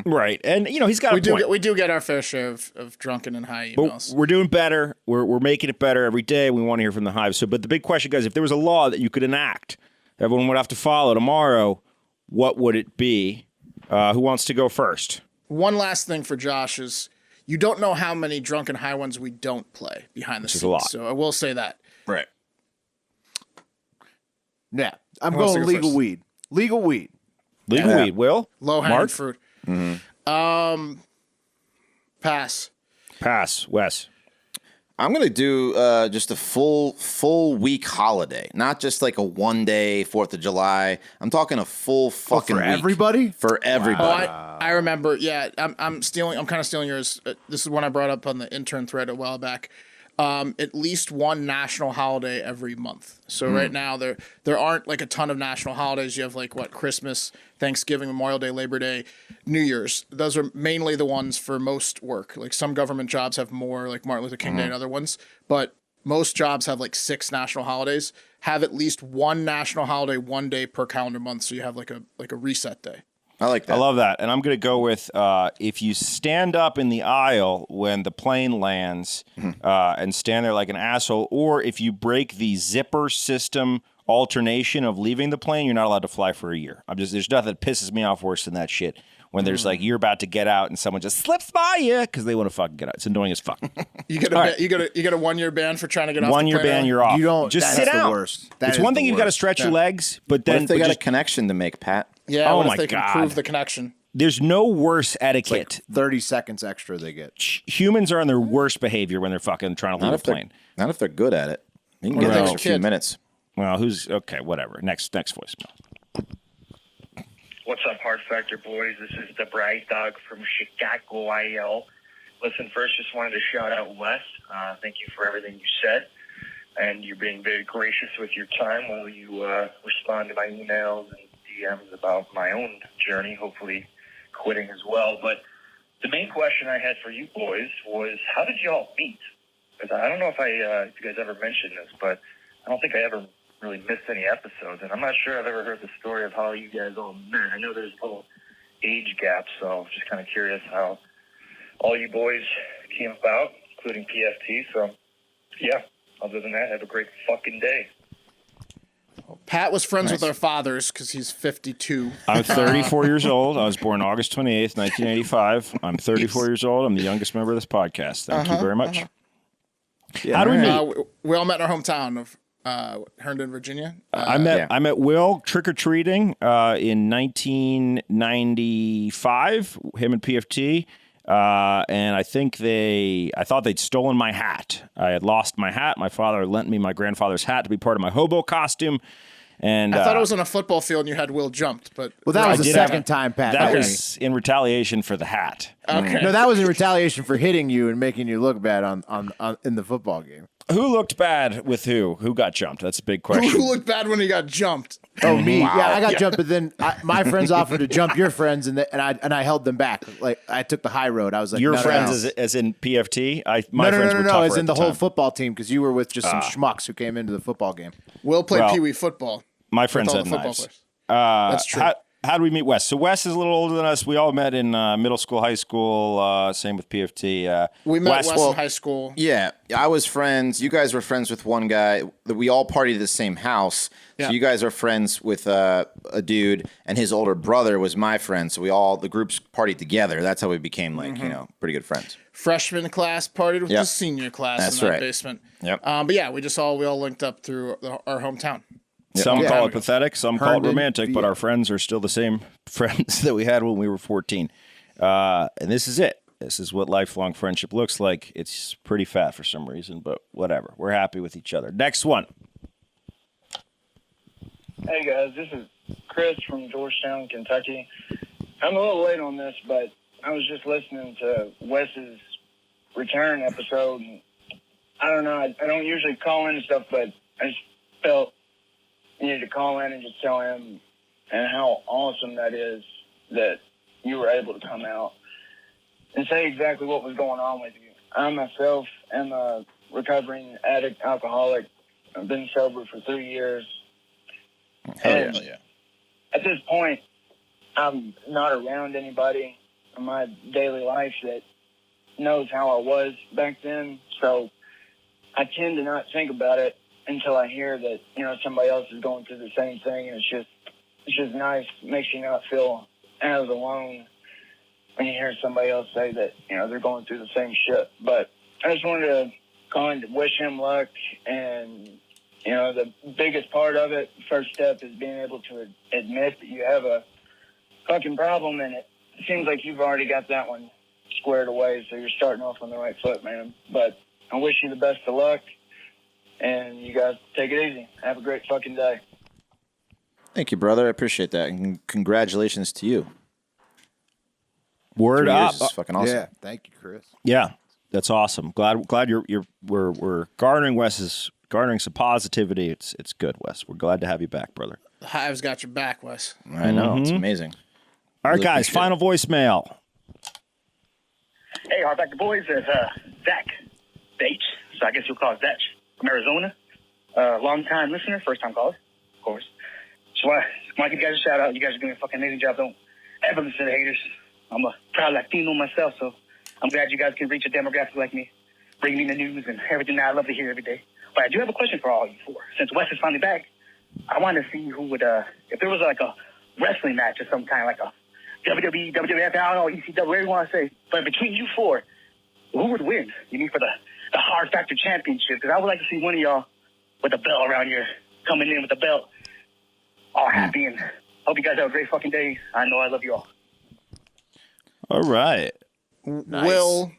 Right. And, he's got a point. We do get our fair share of drunken and high But emails. we're doing better. We're making it better every day. We want to hear from the Hive. So, but the big question, guys, if there was a law that you could enact, everyone would have to follow tomorrow, what would it be? Who wants to go first? One last thing for Josh is you don't know how many drunken high ones we don't play behind the scenes. is a lot. So I will say that. Right. Yeah, I'm Who wants to going go legal first? weed. Legal weed. Legal weed, Will? Low hanging Mark? fruit. Pass. Pass. Wes. I'm going to do just a full week holiday, not just like a 1 day 4th of July. I'm talking a full fucking for week. everybody? For everybody. I remember. Yeah, I'm kind of stealing yours. This is one I brought up on the intern thread a while back. At least one national holiday every month. So right now there aren't like a ton of national holidays. You have like Christmas, Thanksgiving, Memorial Day, Labor Day, New Year's. Those are mainly the ones for most work. Like some government jobs have more, like Martin Luther King Day and other ones, but most jobs have like 6 national holidays. Have at least one national holiday 1 day per calendar month, so you have like a reset day. I like that. I love that. And I'm going to go with if you stand up in the aisle when the plane lands and stand there like an asshole, or if you break the zipper system alternation of leaving the plane, you're not allowed to fly for a year. There's nothing that pisses me off worse than that shit. When there's like you're about to get out and someone just slips by you because they want to fucking get out. It's annoying as fuck. You get a 1 year ban for trying to get off. 1 year the plane. ban, you're off. You don't. Just that's sit the out. worst. That It's is one the thing you've got to worst. stretch your legs, but What then if they got just, a connection to make, Pat? Yeah, Oh what my if they can God. prove the connection? there's no worse Like etiquette. 30 seconds extra they get. Humans are on their worst behavior when they're fucking trying to leave a plane. Not if they're good at it. You can get Well, an extra few kid. minutes. Well, okay, whatever. Next voicemail. What's up, Hard Factor boys? This is the Bright Dog from Chicago, IL. Listen, first, just wanted to shout out Wes. Thank you for everything you said. And you're being very gracious with your time while you respond to my emails and DMs about my own journey, hopefully quitting as well. But the main question I had for you boys was, how did y'all meet? Because I don't know if you guys ever mentioned this, but I don't think I ever really missed any episodes, and I'm not sure I've ever heard the story of how you guys all met. I know there's a little age gap, so I'm just kind of curious how all you boys came about, including PFT. So, yeah, other than that, have a great fucking day. Pat was friends with our fathers because he's 52. I'm 34 years old. I was born August 28th, 1985. I'm 34 years old. I'm the youngest member of this podcast. Thank you very much. Yeah, How do we meet? We all met in our hometown of Herndon, Virginia. I met Will trick-or-treating in 1995, him and PFT. And I thought they'd stolen my hat. I had lost my hat. My father lent me my grandfather's hat to be part of my hobo costume. And I thought it was on a football field and you had Will jumped, but Well, that was the did second time, Pat. that hit was in retaliation for the hat. okay. me. No, that was in retaliation for hitting you and making you look bad on in the football game. Who looked bad with who? Who got jumped? That's a big question. Who looked bad when he got jumped? Oh, me? Yeah, I got jumped, but then my friends offered to jump your friends, and I held them back. Like I took the high road. I was like, Your no, friends no. as in PFT? No, My friends were tougher as in at the whole time. football team because you were with just some schmucks who came into the football game. Will played Well, Pee Wee football. My friends all had the football knives. players. That's true. How do we meet Wes? So Wes is a little older than us. We all met in middle school, high school. Same with PFT. We met Wes well, in high school. Yeah, I was friends. You guys were friends with one guy. We all partied at the same house. Yeah. So you guys are friends with a dude, and his older brother was my friend. So the groups partied together. That's how we became pretty good friends. Freshman class partied with Yep. the senior class That's in that right. basement. Yep. But yeah, we all linked up through our hometown. Some Yeah. call it pathetic, some call it Herndon, romantic, but VA. our friends are still the same friends that we had when we were 14. And this is it. This is what lifelong friendship looks like. It's pretty fat for some reason, but whatever. We're happy with each other. Next one. Hey guys, this is Chris from Georgetown, Kentucky. I'm a little late on this, but I was just listening to Wes's return episode. And I don't know, I don't usually call in and stuff, but I just felt I needed to call in and just tell him and how awesome that is that you were able to come out and say exactly what was going on with you. I myself am a recovering addict, alcoholic. I've been sober for 3 years. Hell yeah. At this point, I'm not around anybody in my daily life that knows how I was back then. So I tend to not think about it until I hear that, somebody else is going through the same thing. And it's just nice. It makes you not feel as alone when you hear somebody else say that, they're going through the same shit. But I just wanted to call in to wish him luck. And, the biggest part of it, first step, is being able to admit that you have a fucking problem. And it seems like you've already got that one squared away. So you're starting off on the right foot, man. But I wish you the best of luck. And you guys take it easy. Have a great fucking day. Thank you, brother. I appreciate that, and congratulations to you. Word 3 up. years is fucking awesome. Yeah, thank you, Chris. Yeah, that's awesome. Glad we're garnering some positivity. It's good, Wes. We're glad to have you back, brother. The Hive's got your back, Wes. I know. It's amazing. All right, Really guys, appreciate final voicemail. Hey, Hardback boys, it's Zach Bates. So I guess you'll call it Zach from Arizona. Long-time listener, first-time caller, of course. Just want to give you guys a shout-out. You guys are doing a fucking amazing job. Don't ever listen to the haters. I'm a proud Latino myself, so I'm glad you guys can reach a demographic like me, bring me the news and everything that I love to hear every day. But I do have a question for all you four. Since Wes is finally back, I want to see who would, if there was like a wrestling match of some kind, like a WWE, WWF, I don't know, ECW, whatever you want to say. But between you four, who would win? You mean for the Hard Factor Championship? Because I would like to see one of y'all with a belt around here, coming in with a belt, all happy, and hope you guys have a great fucking day. I know I love you all. All right. Will,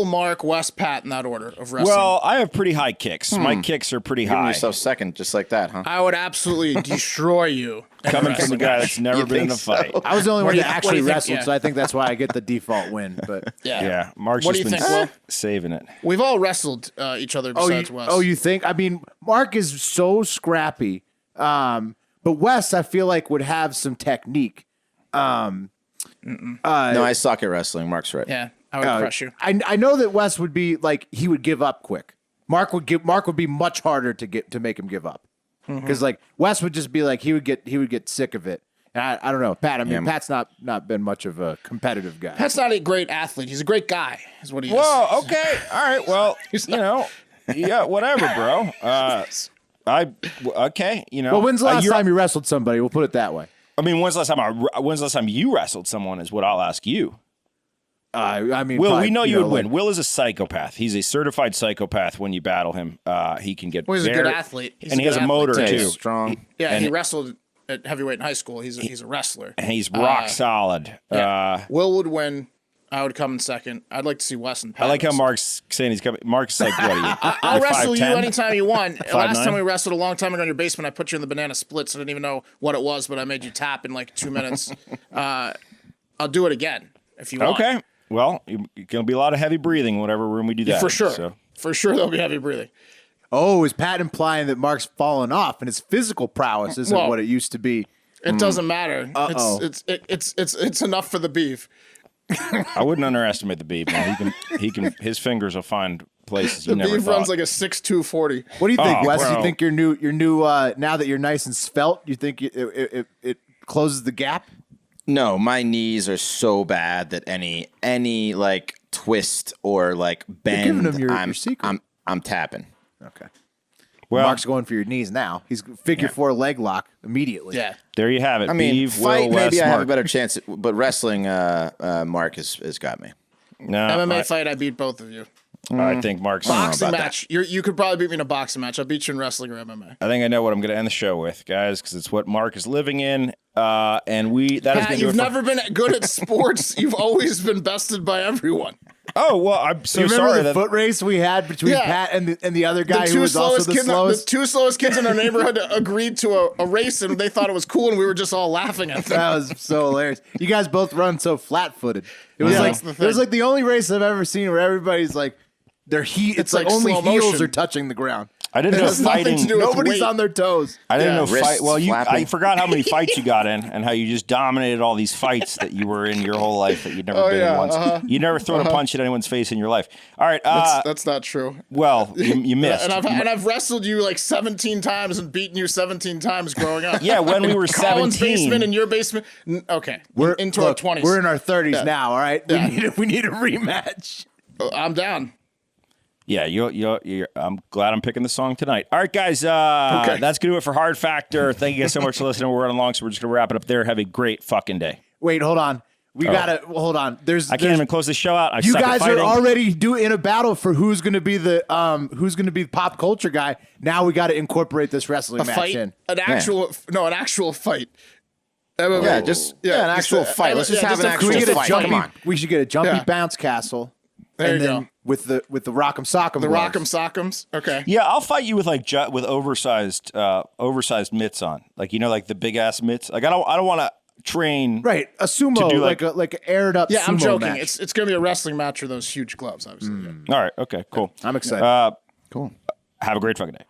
Mark, Wes, Pat in that order of wrestling. Well, I have pretty high kicks. My kicks are pretty Giving high. yourself second, just like that, huh? I would absolutely destroy you. Coming from the guy that's never been in a fight. I was the only one do that you- what actually do you think? wrestled, Yeah. so I think that's why I get the default win. But Yeah, Mark's What do just you been think, Will? saving it. We've all wrestled each other besides Wes. you think? I mean, Mark is so scrappy, but Wes, I feel like would have some technique. No, I suck at wrestling. Mark's right. Yeah, I would crush you. I know that Wes would be like he would give up quick. Mark would be much harder to make him give up because like Wes would just be like he would get sick of it. And I don't know, Pat. I mean, Pat's not been much of a competitive guy. Pat's not a great athlete. He's a great guy, is what he is. Whoa, okay. All right. Well, yeah, whatever, bro. Okay, Well, when's the last time you wrestled somebody? We'll put it that way. I mean, when's the last time you wrestled someone is what I'll ask you. I mean, Will, probably, we know you would like- win. Will is a psychopath. He's a certified psychopath when you battle him. He can get Well, he's a very, good athlete. He's and a he has good a motor athlete, too. He's strong. Yeah, he wrestled at heavyweight in high school. He's a wrestler. And he's rock solid. Will would win. I would come in second. I'd like to see Wes and Pat. I like how wrestle. Mark's saying he's coming. Mark's like, what are you? I'll wrestle you 5'10"? anytime you want. Last 5'9"? time we wrestled a long time ago in your basement, I put you in the banana splits. I didn't even know what it was, but I made you tap in like 2 minutes. I'll do it again if you want. Okay. Well, it's going to be a lot of heavy breathing in whatever room we do that. For sure. So. For sure, there'll be heavy breathing. Oh, is Pat implying that Mark's fallen off and his physical prowess isn't Well, what it used to be? It doesn't matter. Uh-oh. It's enough for the beef. I wouldn't underestimate the beef, man. His fingers will find places you The never beef thought. runs like a 6'2", 40. What do you think, Oh, Wes? bro. You think your new now that you're nice and svelte, you think it closes the gap? No, my knees are so bad that any like twist or like bend, giving him your secret. I'm tapping. Okay. well, Mark's going for your knees now. He's figure 4 leg lock immediately. Yeah. there you have it. I mean, Beef, fight Will, maybe Wes, I have a Mark. better chance, but wrestling, Mark has got me. No, MMA fight, I beat both of you. I think Mark's. Boxing about match. You could probably beat me in a boxing match. I'll beat you in wrestling or MMA. I think I know what I'm going to end the show with, guys, because it's what Mark is living in. And we that is Pat, going to do you've it for- never been good at sports. You've always been bested by everyone. Oh well, I'm so You remember sorry the that foot race we had between Yeah. Pat and the other guy who was also the slowest? The two slowest kids in our neighborhood agreed to a race, and they thought it was cool, and we were just all laughing at them. That was so hilarious. You guys both run so flat-footed. It was Yeah, like that's the it was thing. like the only race I've ever seen where everybody's like it's like like only slow heels motion. are touching the ground. I didn't It know has nothing fighting. to do with Nobody's weight. on their toes. I didn't Yeah. know Wrists fight. Well, I flapping. forgot how many fights you got in, and how you just dominated all these fights that you were in your whole life that you'd never been in once. You never thrown a punch at anyone's face in your life. All right. That's not true. Well, you missed. And I've wrestled you like 17 times and beaten you 17 times growing up. Yeah, when we were Colin's 17. basement and your basement. Okay, into Look, our 20s. We're in our 30s now. All right, Yeah. we need a rematch. I'm down. Yeah, I'm glad I'm picking the song tonight. All right, guys, that's going to do it for Hard Factor. Thank you guys so much for listening. We're running along, so we're just going to wrap it up there. Have a great fucking day. Wait, hold on. We gotta hold on. I can't even close the show out. I You suck at guys are fighting. already in a battle for who's gonna be the pop culture guy. Now we got to incorporate this wrestling A match fight, in. an actual fight. MMA. Yeah, an actual fight. Let's just have an Can we actual get a fight. jumpy? Come on. We should get a jumpy Yeah. bounce castle, There and you then go. with the rock'em sock'em. The gloves. Rock'em Sock'ems. Okay. Yeah, I'll fight you with with oversized mitts on, like like the big ass mitts. Like I don't want to train. Right, a sumo, To do, like an aired up. Yeah, I'm sumo joking. match. It's gonna be a wrestling match for those huge gloves, obviously. Yeah. All right. Okay. Cool. I'm excited. Cool. Have a great fucking day.